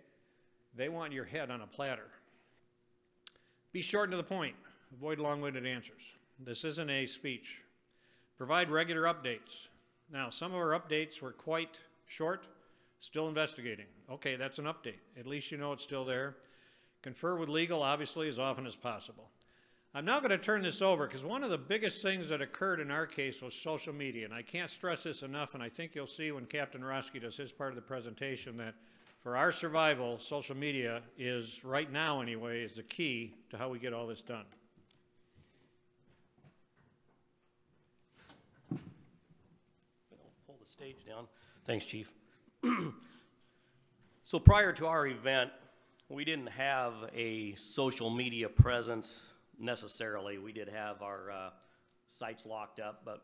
They want your head on a platter. Be short and to the point. Avoid long-winded answers. This isn't a speech. Provide regular updates. Now, some of our updates were quite short. Still investigating. Okay, that's an update. At least you know it's still there. Confer with legal, obviously, as often as possible. I'm now going to turn this over because one of the biggest things that occurred in our case was social media, and I can't stress this enough, and I think you'll see when Captain Roski does his part of the presentation that for our survival, social media is, right now anyway, is the key to how we get all this done. Pull the stage down. Thanks, Chief. So prior to our event, we didn't have a social media presence necessarily. We did have our sites locked up, but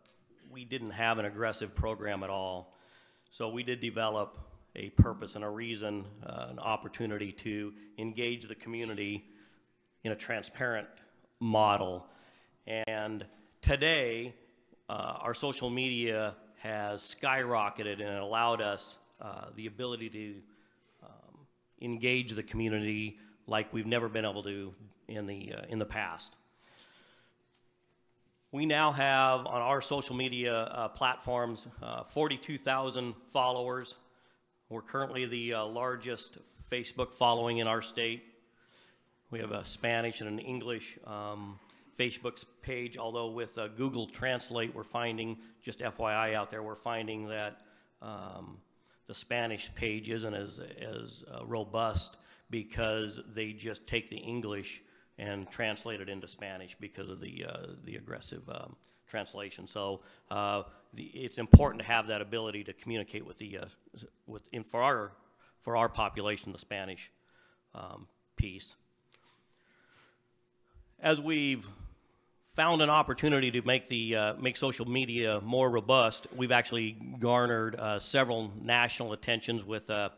we didn't have an aggressive program at all. So we did develop a purpose and a reason, an opportunity to engage the community in a transparent model. And today, our social media has skyrocketed, and it allowed us the ability to engage the community like we've never been able to in the past. We now have on our social media platforms 42,000 followers. We're currently the largest Facebook following in our state. We have a Spanish and an English Facebook page, although with Google Translate, we're finding, just FYI out there, we're finding that the Spanish page isn't as robust because they just take the English and translate it into Spanish because of the aggressive translation. So it's important to have that ability to communicate with for our population, the Spanish piece. As we've found an opportunity to make social media more robust, we've actually garnered several national attentions with The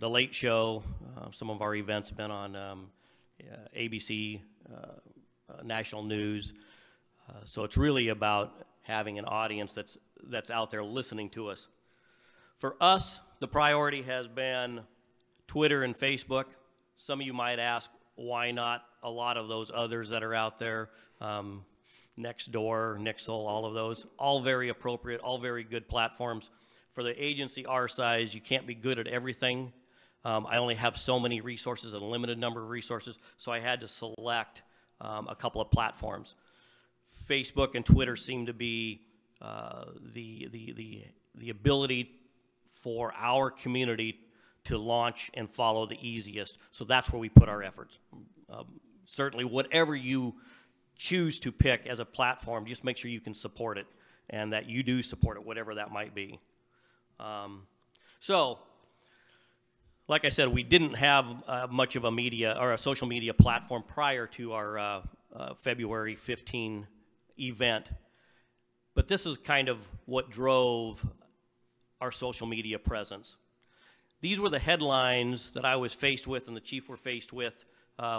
Late Show. Some of our events have been on ABC, national news. So it's really about having an audience that's out there listening to us. For us, the priority has been Twitter and Facebook. Some of you might ask, why not a lot of those others that are out there, Nextdoor, Nixle, all of those, all very appropriate, all very good platforms. For the agency our size, you can't be good at everything. I only have so many resources, a limited number of resources, so I had to select a couple of platforms. Facebook and Twitter seem to be the ability for our community to launch and follow the easiest. So that's where we put our efforts. Certainly, whatever you choose to pick as a platform, just make sure you can support it and that you do support it, whatever that might be. So, like I said, we didn't have much of a media or a social media platform prior to our February 15 event, but this is kind of what drove our social media presence. These were the headlines that I was faced with and the chief were faced with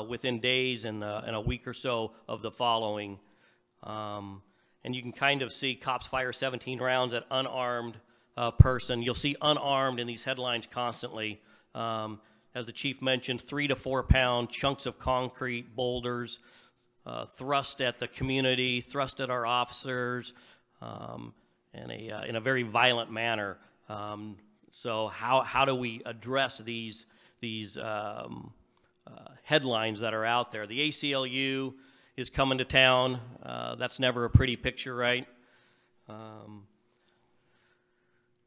within days and a week or so of the following. And you can kind of see cops fire 17 rounds at unarmed person. You'll see unarmed in these headlines constantly. As the chief mentioned, 3 to 4 pound chunks of concrete, boulders, thrust at the community, thrust at our officers in a very violent manner. So how do we address these headlines that are out there? The ACLU is coming to town. That's never a pretty picture, right?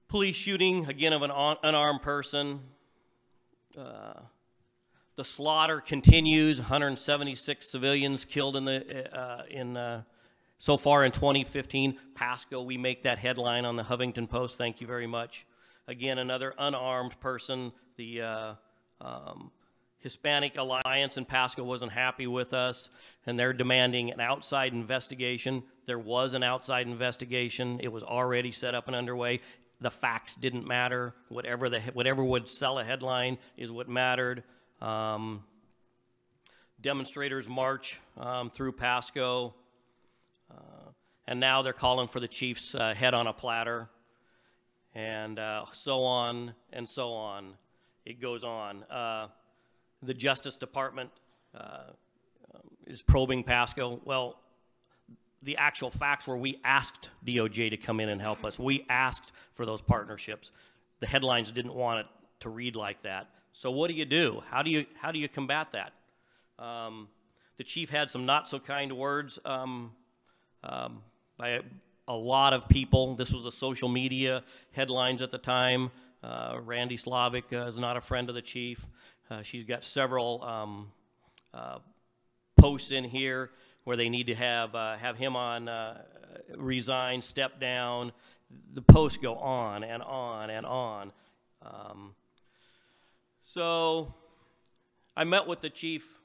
Police shooting, again, of an unarmed person. The slaughter continues. 176 civilians killed so far in 2015. Pasco, we make that headline on the Huffington Post. Thank you very much. Again, another unarmed person. The Hispanic Alliance in Pasco wasn't happy with us, and they're demanding an outside investigation. There was an outside investigation. It was already set up and underway. The facts didn't matter. Whatever would sell a headline is what mattered. Demonstrators march through Pasco, and now they're calling for the chief's head on a platter. And so on and so on. It goes on. The Justice Department is probing Pasco. Well, the actual facts were we asked DOJ to come in and help us. We asked for those partnerships. The headlines didn't want it to read like that. So what do you do? How do you combat that? The chief had some not so kind words by a lot of people. This was the social media headlines at the time. Randy Slavic is not a friend of the chief. She's got several posts in here where they need to have him on resign, step down. The posts go on and on and on. So I met with the chief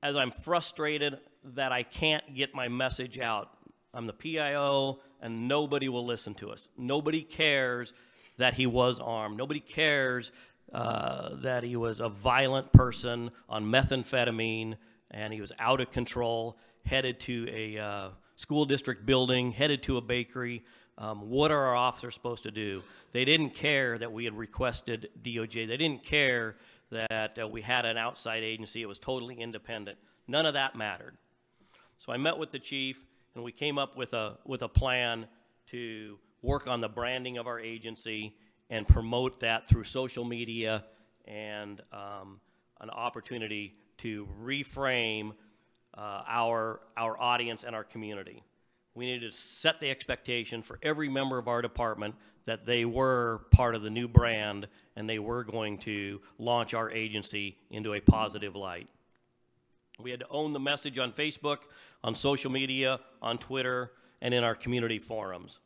as I'm frustrated that I can't get my message out. I'm the PIO, and nobody will listen to us. Nobody cares that he was armed. Nobody cares that he was a violent person on methamphetamine, and he was out of control, headed to a school district building, headed to a bakery. What are our officers supposed to do? They didn't care that we had requested DOJ. They didn't care that we had an outside agency. It was totally independent. None of that mattered. So I met with the chief, and we came up with a plan to work on the branding of our agency and promote that through social media and an opportunity to reframe our audience and our community. We needed to set the expectation for every member of our department that they were part of the new brand and they were going to launch our agency into a positive light. We had to own the message on Facebook, on social media, on Twitter, and in our community forums.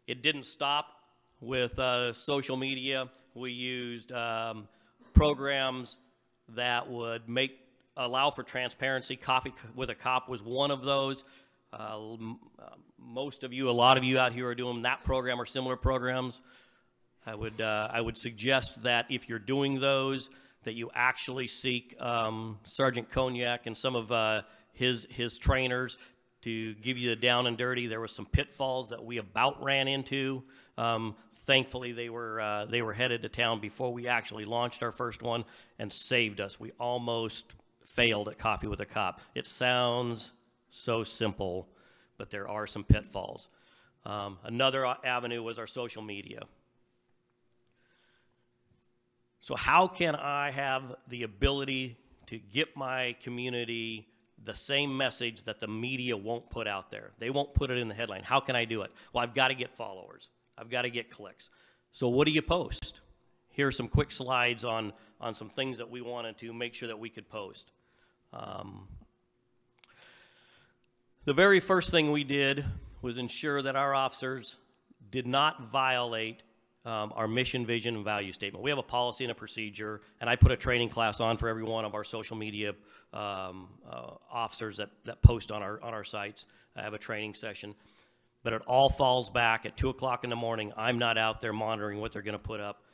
It didn't stop with social media. We used programs that would allow for transparency. Coffee with a Cop was one of those. Most of you, a lot of you out here are doing that program or similar programs. I would suggest that if you're doing those, that you actually seek Sergeant Cognac and some of his trainers to give you the down and dirty. There were some pitfalls that we about ran into. Thankfully, they were headed to town before we actually launched our first one and saved us. We almost failed at Coffee with a Cop. It sounds so simple, but there are some pitfalls. Another avenue was our social media. So how can I have the ability to get my community the same message that the media won't put out there? They won't put it in the headline. How can I do it? Well, I've got to get followers. I've got to get clicks. So what do you post? Here are some quick slides on some things that we wanted to make sure that we could post. The very first thing we did was ensure that our officers did not violate our mission, vision, and value statement. We have a policy and a procedure, and I put a training class on for every one of our social media officers that post on our sites. I have a training session. But it all falls back at 2 o'clock in the morning. I'm not out there monitoring what they're going to put up,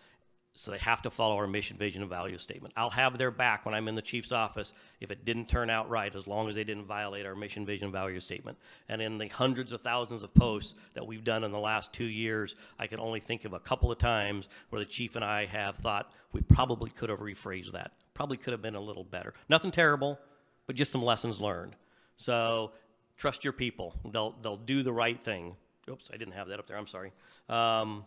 so they have to follow our mission, vision, and value statement. I'll have their back when I'm in the chief's office if it didn't turn out right, as long as they didn't violate our mission, vision, and value statement. And in the hundreds of thousands of posts that we've done in the last 2 years, I can only think of a couple of times where the chief and I have thought we probably could have rephrased that. Probably could have been a little better. Nothing terrible, but just some lessons learned. So trust your people. They'll do the right thing. Oops, I didn't have that up there. I'm sorry. The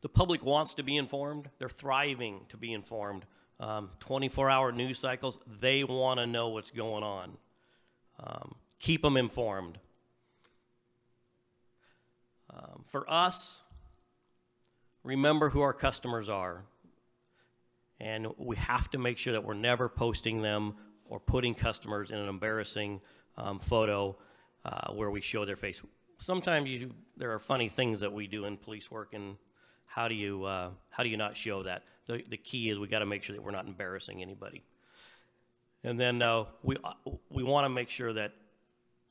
public wants to be informed. They're thriving to be informed. 24-hour news cycles, they want to know what's going on. Keep them informed. For us, remember who our customers are. And we have to make sure that we're never posting them or putting customers in an embarrassing photo where we show their face. Sometimes there are funny things that we do in police work, and how do you not show that? The key is we got to make sure that we're not embarrassing anybody. And then we want to make sure that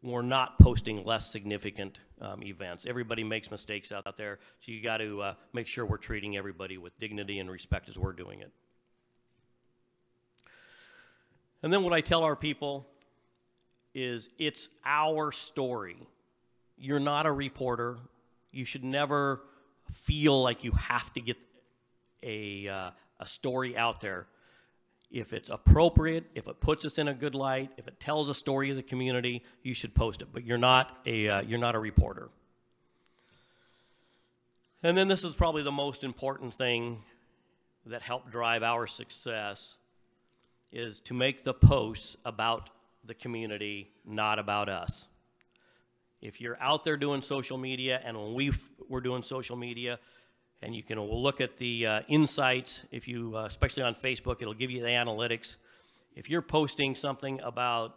we're not posting less significant events. Everybody makes mistakes out there, so you got to make sure we're treating everybody with dignity and respect as we're doing it. And then what I tell our people is it's our story. You're not a reporter. You should never feel like you have to get a story out there. If it's appropriate, if it puts us in a good light, if it tells a story of the community, you should post it. But you're not a reporter. And then this is probably the most important thing that helped drive our success, is to make the posts about the community, not about us. If you're out there doing social media, and when we're doing social media, and you can look at the insights. If you, especially on Facebook, it'll give you the analytics. If you're posting something about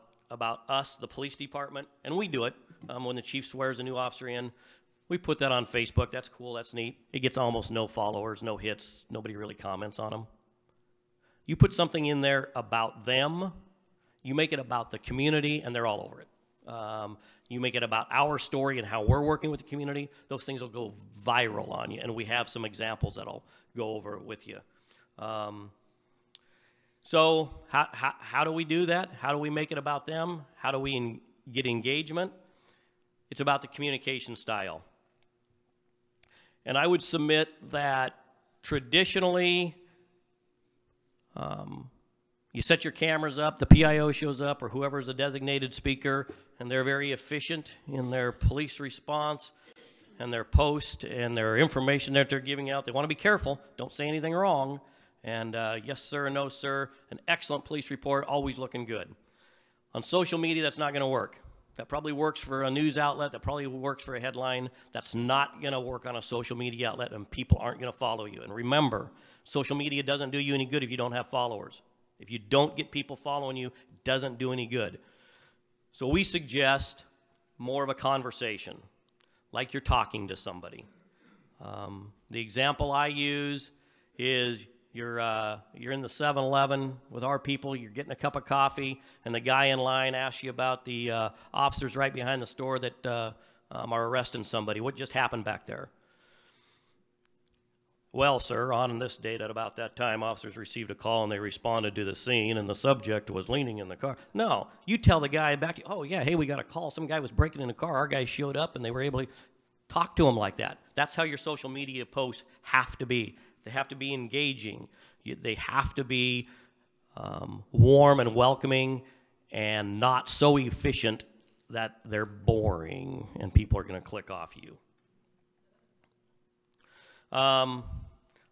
us, the police department, and we do it when the chief swears a new officer in, we put that on Facebook. That's cool. That's neat. It gets almost no followers, no hits. Nobody really comments on them. You put something in there about them, you make it about the community, and they're all over it. You make it about our story and how we're working with the community, those things will go viral on you, and we have some examples that I'll go over with you. So how do we do that? How do we make it about them? How do we get engagement? It's about the communication style. And I would submit that traditionally, you set your cameras up, the PIO shows up, or whoever's a designated speaker, and they're very efficient in their police response and their post and their information that they're giving out. They want to be careful. Don't say anything wrong. And yes, sir, no, sir. An excellent police report, always looking good. On social media, that's not going to work. That probably works for a news outlet. That probably works for a headline. That's not going to work on a social media outlet, and people aren't going to follow you. And remember, social media doesn't do you any good if you don't have followers. If you don't get people following you, it doesn't do any good. So we suggest more of a conversation, like you're talking to somebody. The example I use is you're in the 7-Eleven with our people, you're getting a cup of coffee, and the guy in line asks you about the officers right behind the store that are arresting somebody. What just happened back there? Well, sir, on this date at about that time, officers received a call and they responded to the scene, and the subject was leaning in the car. No, you tell the guy back, oh, yeah, hey, we got a call. Some guy was breaking in the car. Our guy showed up, and they were able to talk to him like that. That's how your social media posts have to be. They have to be engaging. They have to be warm and welcoming and not so efficient that they're boring and people are going to click off you.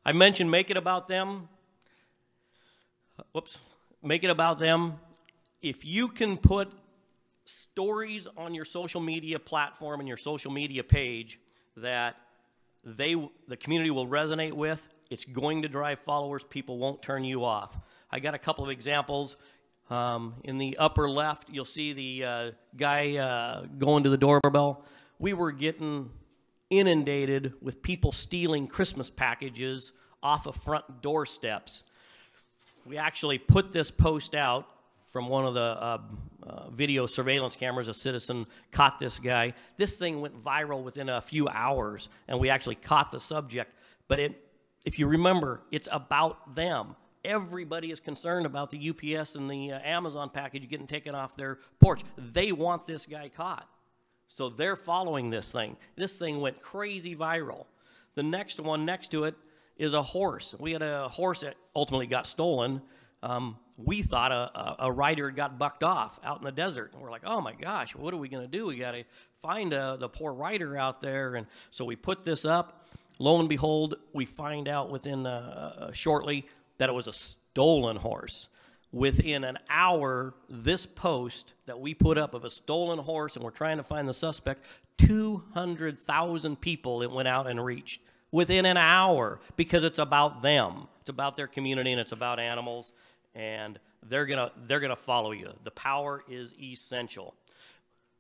I mentioned make it about them. Make it about them. If you can put stories on your social media platform and your social media page that the community will resonate with, it's going to drive followers. People won't turn you off. I got a couple of examples. In the upper left, you'll see the guy going to the doorbell. We were getting inundated with people stealing Christmas packages off of front doorsteps. We actually put this post out from one of the video surveillance cameras. A citizen caught this guy. This thing went viral within a few hours, and we actually caught the subject. But if you remember, it's about them. Everybody is concerned about the UPS and the Amazon package getting taken off their porch. They want this guy caught. So they're following this thing. This thing went crazy viral. The next one next to it is a horse. We had a horse that ultimately got stolen. We thought a rider got bucked off out in the desert. And we're like, oh my gosh, what are we going to do? We got to find the poor rider out there. And so we put this up. Lo and behold, we find out within shortly that it was a stolen horse. Within an hour, this post that we put up of a stolen horse, and we're trying to find the suspect, 200,000 people it went out and reached within an hour, because it's about them. It's about their community, and it's about animals, and they're gonna follow you. The power is essential.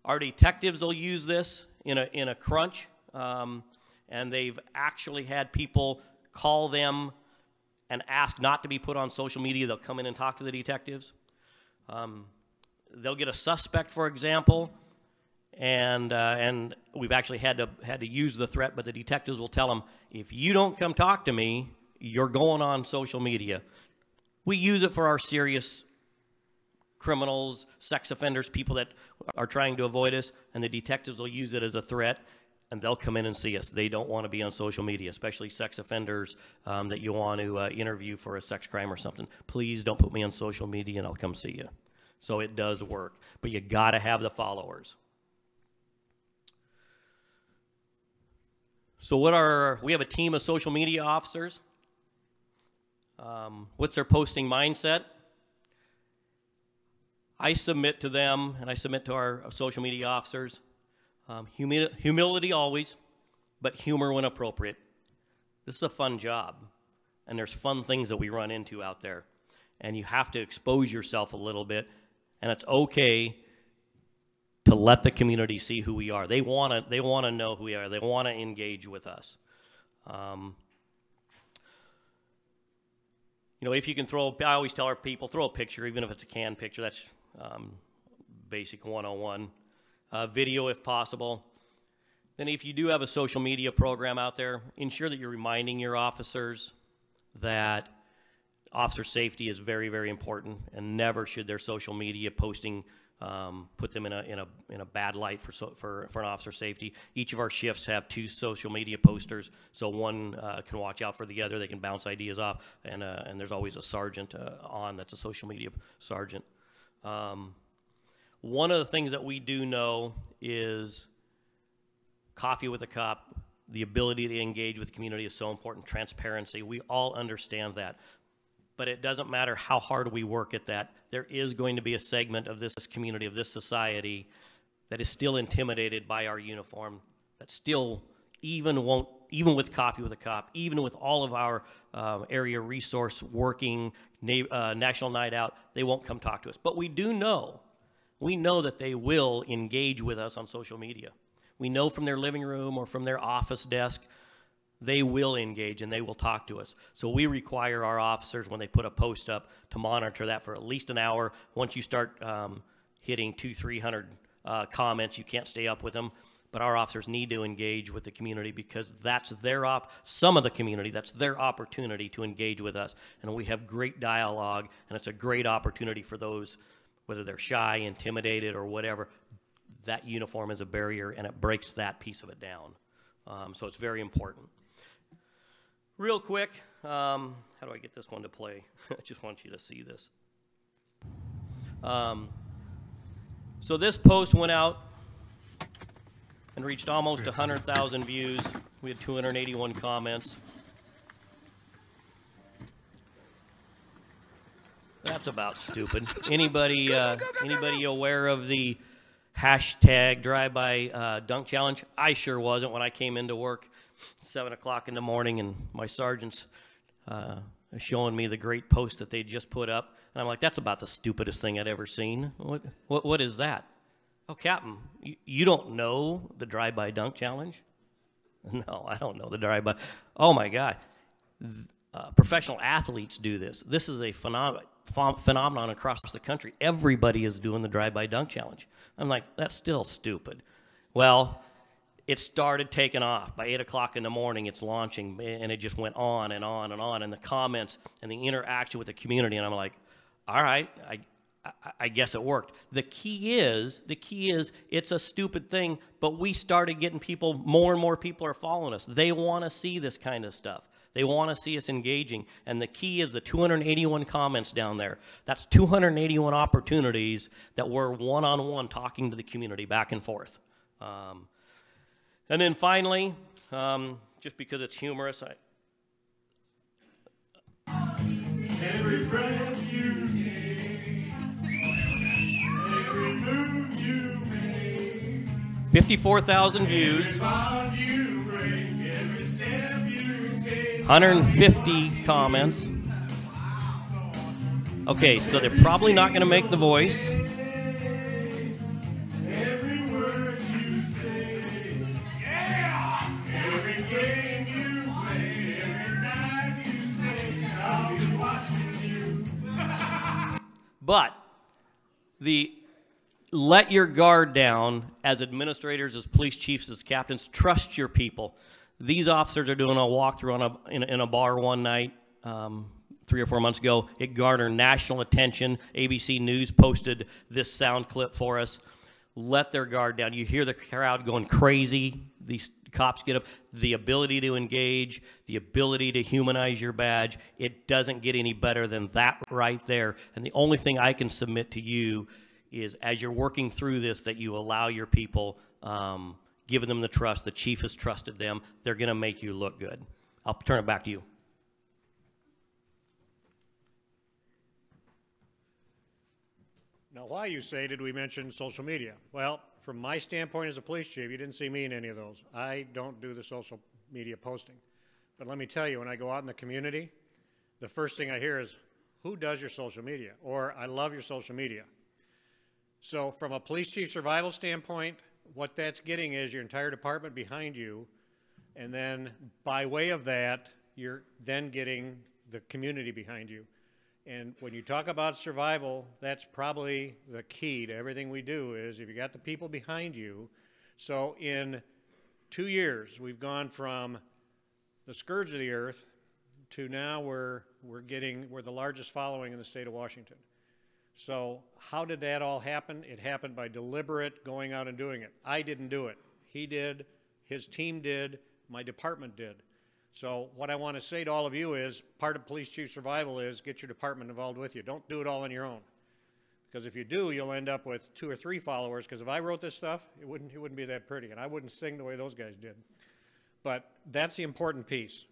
Our detectives will use this in a crunch, and they've actually had people call them and ask not to be put on social media. They'll come in and talk to the detectives. They'll get a suspect, for example, and we've actually had to use the threat, but the detectives will tell them, if you don't come talk to me, you're going on social media. We use it for our serious criminals, sex offenders, people that are trying to avoid us, and the detectives will use it as a threat. And they'll come in and see us. They don't want to be on social media, especially sex offenders that you want to interview for a sex crime or something. Please don't put me on social media and I'll come see you. So it does work, but you got to have the followers. So we have a team of social media officers. What's their posting mindset? I submit to them, and I submit to our social media officers, humility always. but humor when appropriate. This is a fun job, and there's fun things that we run into out there, and you have to expose yourself a little bit, and it's okay to let the community see who we are. They want to know who we are. They want to engage with us. You know, if you can I always tell our people, throw a picture, even if it's a canned picture. That's basic 101. Video if possible. Then if you do have a social media program out there, ensure that you're reminding your officers that officer safety is very, very important, and never should their social media posting put them in a bad light for an officer safety. Each of our shifts have 2 social media posters, so one can watch out for the other. They can bounce ideas off, and there's always a sergeant on that's a social media sergeant. One of the things that we do know is coffee with a cop. The ability to engage with the community is so important. Transparency, we all understand that. But it doesn't matter how hard we work at that. There is going to be a segment of this community, of this society, that is still intimidated by our uniform, that still even with Coffee with a Cop, even with all of our area resource working, National Night Out, they won't come talk to us. But we know that they will engage with us on social media. We know from their living room or from their office desk, they will engage and they will talk to us. So we require our officers, when they put a post up, to monitor that for at least an hour. Once you start hitting 200-300 comments, you can't stay up with them. But our officers need to engage with the community, because that's some of the community, that's their opportunity to engage with us. And we have great dialogue, and it's a great opportunity for those, whether they're shy, intimidated, or whatever. That uniform is a barrier, and it breaks that piece of it down. So it's very important. Real quick, how do I get this one to play? I just want you to see this. So this post went out and reached almost 100,000 views. We had 281 comments. That's about stupid. Anybody aware of the hashtag drive-by dunk challenge? I sure wasn't when I came into work 7 o'clock in the morning, and my sergeant's showing me the great post that they just put up, and I'm like, that's about the stupidest thing I'd ever seen. What is that? Oh, Captain, you don't know the drive-by dunk challenge? No, I don't know the drive-by. Oh my God, professional athletes do this. This is a phenomenon across the country. Everybody is doing the drive-by dunk challenge. I'm like, that's still stupid. Well, it started taking off. By 8 o'clock in the morning, it's launching, and it just went on and on and on. And the comments and the interaction with the community, and I'm like, all right, I guess it worked. The key is, it's a stupid thing, but we started getting people, more and more people are following us. They want to see this kind of stuff. They want to see us engaging, and the key is the 281 comments down there. That's 281 opportunities that we're one-on-one talking to the community back and forth. And then finally, just because it's humorous, every breath you take, every move you make, 54,000 views. every bond you break, every step you take, 150 comments. Okay, so they're probably not going to make The Voice. every word you say, yeah, every game you play, every night you say, I'll be watching you. But let your guard down as administrators, as police chiefs, as captains. Trust your people. These officers are doing a walkthrough in a bar one night 3 or 4 months ago. It garnered national attention. ABC News posted this sound clip for us. Let their guard down. You hear the crowd going crazy. These cops get up. The ability to engage, the ability to humanize your badge, it doesn't get any better than that right there. And the only thing I can submit to you is, as you're working through this, that you allow your people, giving them the trust. The chief has trusted them. They're going to make you look good. I'll turn it back to you. Now, why, you say, did we mention social media? Well, from my standpoint as a police chief, you didn't see me in any of those. I don't do the social media posting. But let me tell you, when I go out in the community, the first thing I hear is, who does your social media? Or, I love your social media. So from a police chief survival standpoint, what that's getting is your entire department behind you, and then by way of that, you're then getting the community behind you. And when you talk about survival, that's probably the key to everything we do, is if you got the people behind you. So in 2 years, we've gone from the scourge of the earth to now we're the largest following in the state of Washington. So how did that all happen? It happened by deliberate going out and doing it. I didn't do it. He did, his team did, my department did. So what I want to say to all of you is, part of police chief survival is get your department involved with you. Don't do it all on your own. Because if you do, you'll end up with 2 or 3 followers, because if I wrote this stuff, it wouldn't be that pretty, and I wouldn't sing the way those guys did. But that's the important piece.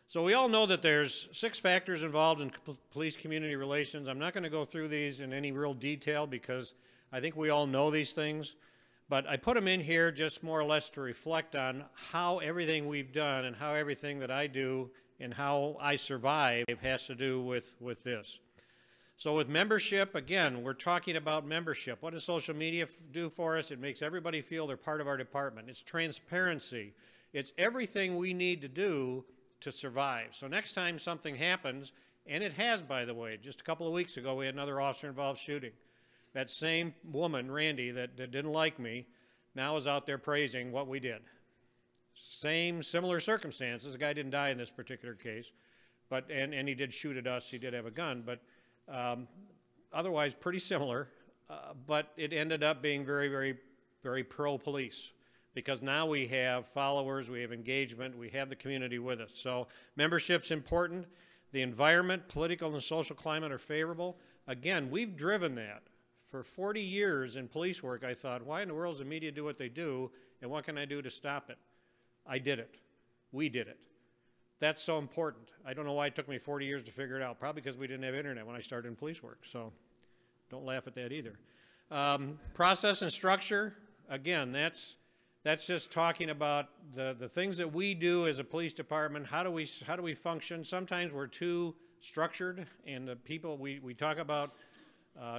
So we all know that there's 6 factors involved in police community relations. I'm not going to go through these in any real detail because I think we all know these things. But I put them in here just more or less to reflect on how everything we've done and how everything that I do and how I survive has to do with this. So with membership, again, we're talking about membership. What does social media do for us? It makes everybody feel they're part of our department. It's transparency. It's everything we need to do to survive. So next time something happens, and it has, by the way, just a couple of weeks ago we had another officer-involved shooting. That same woman, Randy, that didn't like me, now is out there praising what we did. Similar circumstances. The guy didn't die in this particular case, but and he did shoot at us. He did have a gun, but otherwise pretty similar. But it ended up being very, very, very pro-police, because now we have followers, we have engagement, we have the community with us. So membership's important. The environment, political and social climate are favorable. Again, we've driven that. For 40 years in police work, I thought, why in the world does the media do what they do, and what can I do to stop it? I did it. We did it. That's so important. I don't know why it took me 40 years to figure it out. Probably because we didn't have internet when I started in police work, so don't laugh at that either. Process and structure, again, that's just talking about the things that we do as a police department. How do we function? Sometimes we're too structured, and the people we talk about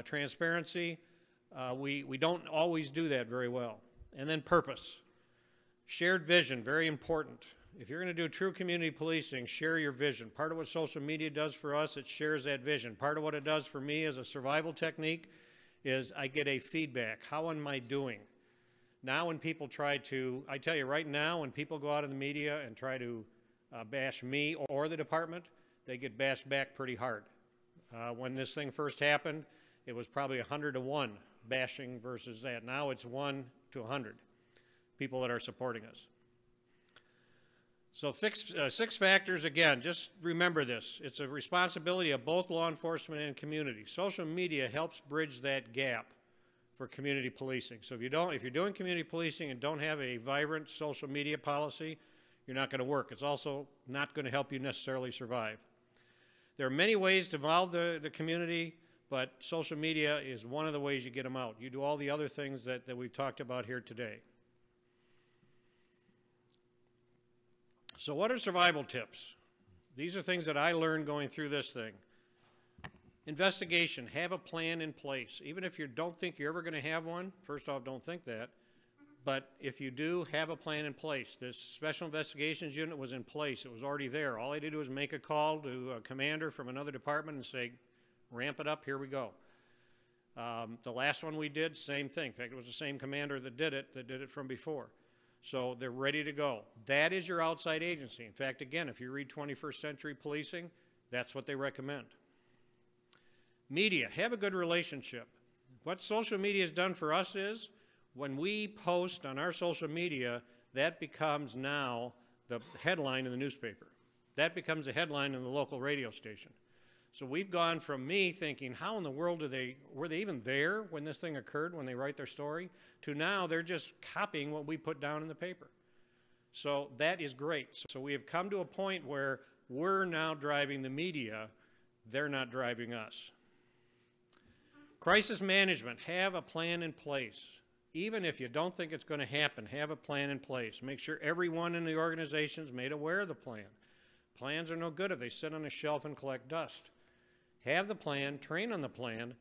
transparency, we don't always do that very well. And then purpose. Shared vision, very important. If you're going to do true community policing, share your vision. Part of what social media does for us, it shares that vision. Part of what it does for me as a survival technique is I get a feedback. How am I doing? Now when people try to, I tell you right now, when people go out in the media and try to bash me or the department, they get bashed back pretty hard. When this thing first happened, it was probably 100 to 1 bashing versus that. Now it's 1 to 100 people that are supporting us. So 6 factors, again, just remember this. It's a responsibility of both law enforcement and community. Social media helps bridge that gap for community policing. So if you're doing community policing and don't have a vibrant social media policy, you're not going to work. It's also not going to help you necessarily survive. There are many ways to involve the community, but social media is one of the ways you get them out. You do all the other things that we've talked about here today. So what are survival tips? These are things that I learned going through this thing. Investigation, have a plan in place. Even if you don't think you're ever going to have one, first off, don't think that. But if you do, have a plan in place. This Special Investigations Unit was in place. It was already there. All I did was make a call to a commander from another department and say, ramp it up, here we go. The last one we did, same thing. In fact, it was the same commander that did it from before. So they're ready to go. That is your outside agency. In fact, again, if you read 21st Century Policing, that's what they recommend. Media, have a good relationship. What social media has done for us is, when we post on our social media, that becomes now the headline in the newspaper. That becomes the headline in the local radio station. So we've gone from me thinking, how in the world were they even there when this thing occurred, when they write their story, to now they're just copying what we put down in the paper. So that is great. So we have come to a point where we're now driving the media, they're not driving us. Crisis management, have a plan in place. Even if you don't think it's going to happen, have a plan in place. Make sure everyone in the organization is made aware of the plan. Plans are no good if they sit on a shelf and collect dust. Have the plan, train on the plan,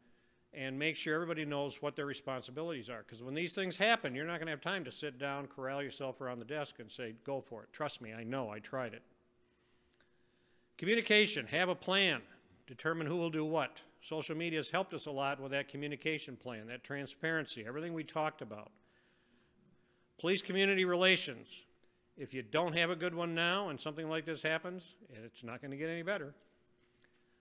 and make sure everybody knows what their responsibilities are. Because when these things happen, you're not going to have time to sit down, corral yourself around the desk and say, go for it. Trust me, I know, I tried it. Communication, have a plan. Determine who will do what. Social media has helped us a lot with that communication plan, that transparency, everything we talked about. Police community relations. If you don't have a good one now and something like this happens, it's not going to get any better.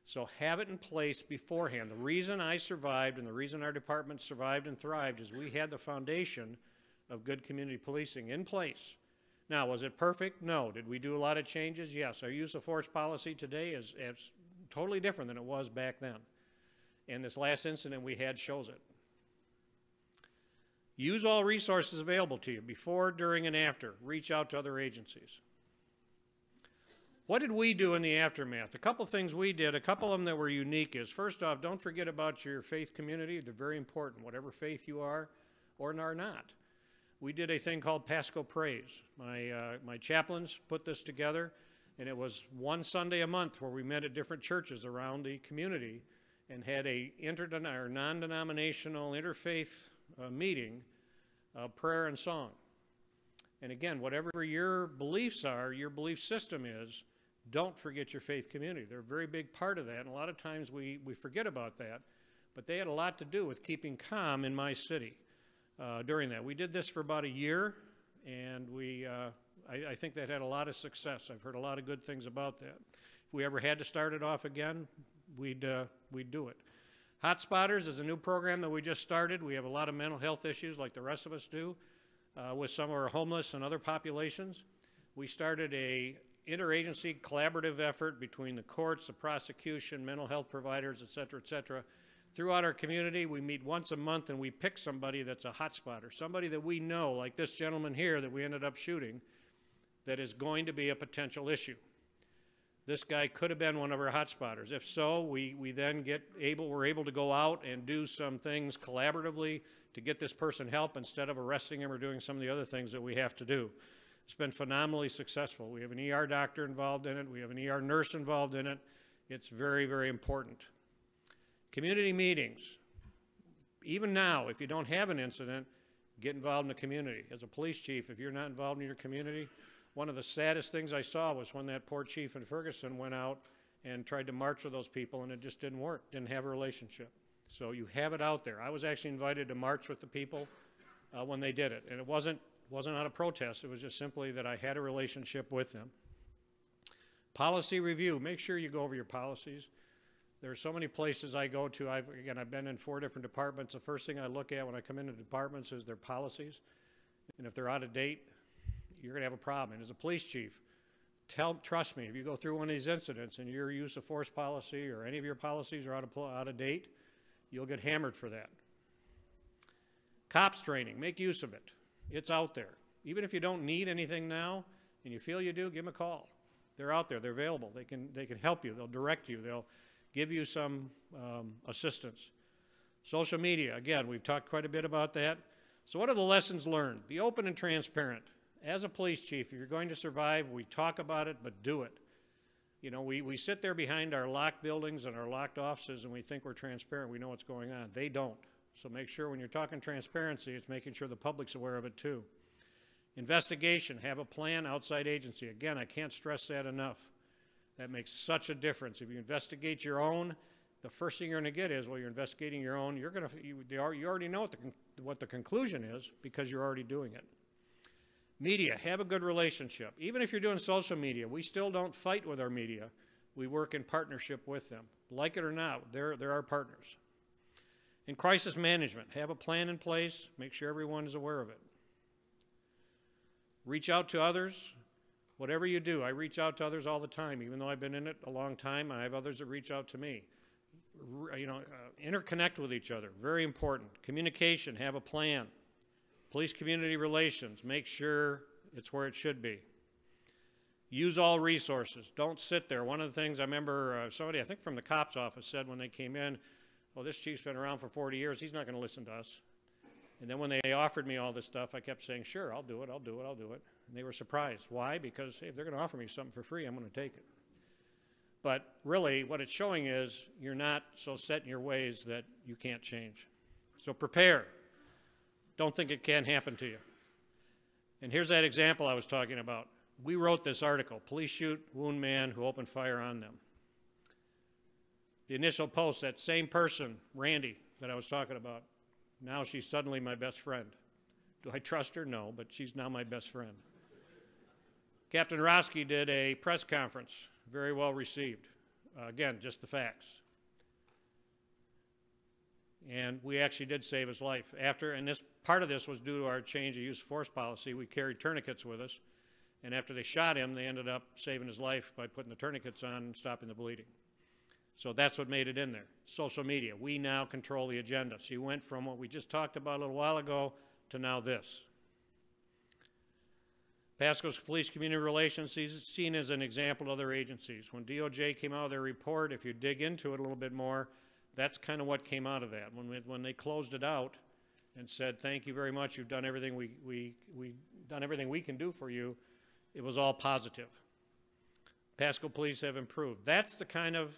So have it in place beforehand. The reason I survived and the reason our department survived and thrived is we had the foundation of good community policing in place. Now, was it perfect? No. Did we do a lot of changes? Yes. Our use of force policy today is totally different than it was back then. And this last incident we had shows it. Use all resources available to you before, during, and after. Reach out to other agencies. What did we do in the aftermath? A couple things we did, a couple of them that were unique is, first off, don't forget about your faith community. They're very important, whatever faith you are or are not. We did a thing called Pasco Praise. My chaplains put this together, and it was one Sunday a month where we met at different churches around the community and had a non-denominational interfaith meeting, prayer and song. And again, whatever your beliefs are, your belief system is, don't forget your faith community. They're a very big part of that, and a lot of times we forget about that. But they had a lot to do with keeping calm in my city during that. We did this for about a year, and I think that had a lot of success. I've heard a lot of good things about that. If we ever had to start it off again, we'd do it. Hotspotters is a new program that we just started. We have a lot of mental health issues like the rest of us do with some of our homeless and other populations. We started a interagency collaborative effort between the courts, the prosecution, mental health providers, et cetera, throughout our community. We meet once a month and we pick somebody that's a hotspotter, somebody that we know, like this gentleman here that we ended up shooting, that is going to be a potential issue. This guy could have been one of our hotspotters. If so, we then we're able to go out and do some things collaboratively to get this person help instead of arresting him or doing some of the other things that we have to do. It's been phenomenally successful. We have an ER doctor involved in it. We have an ER nurse involved in it. It's very, very important. Community meetings. Even now, if you don't have an incident, get involved in the community. As a police chief, if you're not involved in your community, one of the saddest things I saw was when that poor chief in Ferguson went out and tried to march with those people, and it just didn't work, didn't have a relationship. So you have it out there. I was actually invited to march with the people when they did it, and it wasn't out of protest. It was just simply that I had a relationship with them. Policy review. Make sure you go over your policies. There are so many places I go to. I've been in 4 different departments. The first thing I look at when I come into departments is their policies, and if they're out of date, you're going to have a problem. And as a police chief, trust me, if you go through one of these incidents and your use of force policy or any of your policies are out of date, you'll get hammered for that. Cops training, make use of it. It's out there. Even if you don't need anything now and you feel you do, give them a call. They're out there. They're available. They can help you. They'll direct you. They'll give you some assistance. Social media, again, we've talked quite a bit about that. So what are the lessons learned? Be open and transparent. As a police chief, if you're going to survive, we talk about it, but do it. You know, we sit there behind our locked buildings and our locked offices and we think we're transparent. We know what's going on. They don't. So make sure when you're talking transparency, it's making sure the public's aware of it too. Investigation, have a plan, outside agency. Again, I can't stress that enough. That makes such a difference. If you investigate your own, the first thing you're going to get is, well, you're investigating your own. You already know what the conclusion is because you're already doing it. Media, have a good relationship. Even if you're doing social media, we still don't fight with our media. We work in partnership with them. Like it or not, they're our partners. In crisis management, have a plan in place. Make sure everyone is aware of it. Reach out to others. Whatever you do, I reach out to others all the time. Even though I've been in it a long time, I have others that reach out to me. Interconnect with each other, very important. Communication, have a plan. Police community relations, make sure it's where it should be. Use all resources. Don't sit there. One of the things I remember somebody, I think from the cops office, said when they came in, well, this chief's been around for 40 years. He's not going to listen to us. And then when they offered me all this stuff, I kept saying, sure, I'll do it, I'll do it, I'll do it. And they were surprised. Why? Because, hey, if they're going to offer me something for free, I'm going to take it. But really, what it's showing is you're not so set in your ways that you can't change. So prepare. Don't think it can't happen to you. And here's that example I was talking about. We wrote this article, police shoot wound man who opened fire on them. The initial post, that same person, Randy, that I was talking about, now she's suddenly my best friend. Do I trust her? No, but she's now my best friend. Captain Roski did a press conference, very well received. Again, just the facts. And we actually did save his life. And this part of this was due to our change of use of force policy. We carried tourniquets with us. And after they shot him, they ended up saving his life by putting the tourniquets on and stopping the bleeding. So that's what made it in there. Social media. We now control the agenda. So you went from what we just talked about a little while ago to now this. Pasco's police community relations is seen as an example to other agencies. When DOJ came out with their report, if you dig into it a little bit more, that's kind of what came out of that. When they closed it out and said, thank you very much, you've done everything we've done everything we can do for you, it was all positive. Pasco police have improved. That's the kind of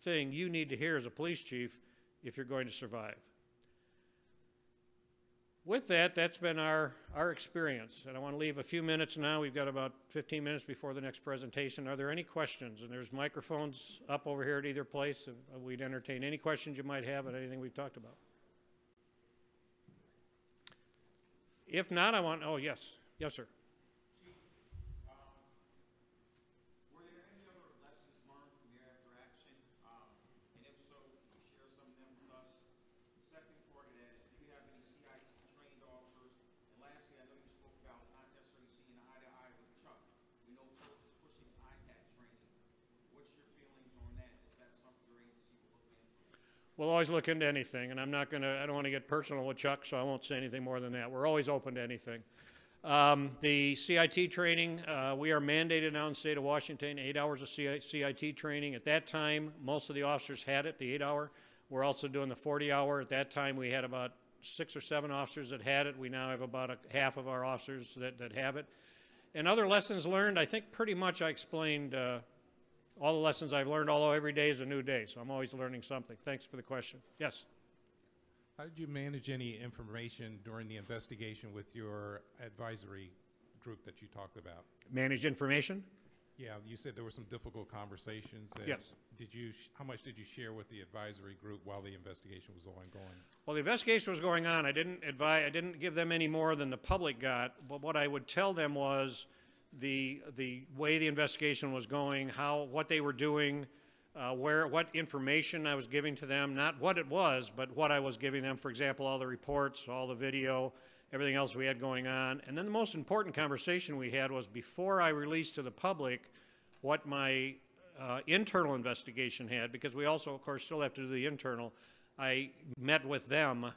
thing you need to hear as a police chief if you're going to survive. With that, that's been our experience. And I want to leave a few minutes now. We've got about 15 minutes before the next presentation. Are there any questions? And there's microphones up over here at either place. We'd entertain any questions you might have on anything we've talked about. If not, oh, yes. Yes, sir. We'll always look into anything, and I don't want to get personal with Chuck, so I won't say anything more than that. We're always open to anything. The CIT training, we are mandated now in the state of Washington, 8 hours of CIT training. At that time, most of the officers had it, the 8 hour. We're also doing the 40 hour. At that time, we had about 6 or 7 officers that had it. We now have about half of our officers that have it. And other lessons learned, I think pretty much I explained all the lessons I've learned, although every day is a new day, so I'm always learning something. Thanks for the question. Yes? How did you manage any information during the investigation with your advisory group that you talked about? Manage information? Yeah, you said there were some difficult conversations. And yes. How much did you share with the advisory group while the investigation was ongoing? Well, the investigation was going on. I didn't give them any more than the public got, but what I would tell them was the way the investigation was going, what they were doing, what information I was giving to them, not what it was, but what I was giving them. For example, all the reports, all the video, everything else we had going on. And then the most important conversation we had was before I released to the public what my internal investigation had, because we also, of course, still have to do the internal. I met with them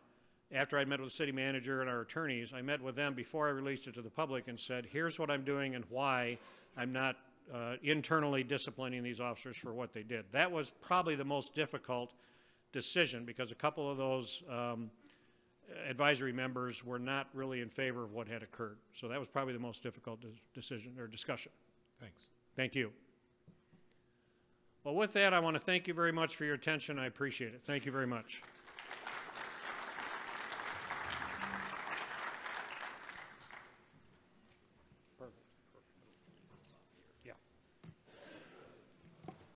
after I met with the city manager and our attorneys. I met with them before I released it to the public and said, here's what I'm doing and why I'm not internally disciplining these officers for what they did. That was probably the most difficult decision, because a couple of those advisory members were not really in favor of what had occurred. So that was probably the most difficult decision or discussion. Thanks. Thank you. Well, with that, I want to thank you very much for your attention. I appreciate it. Thank you very much.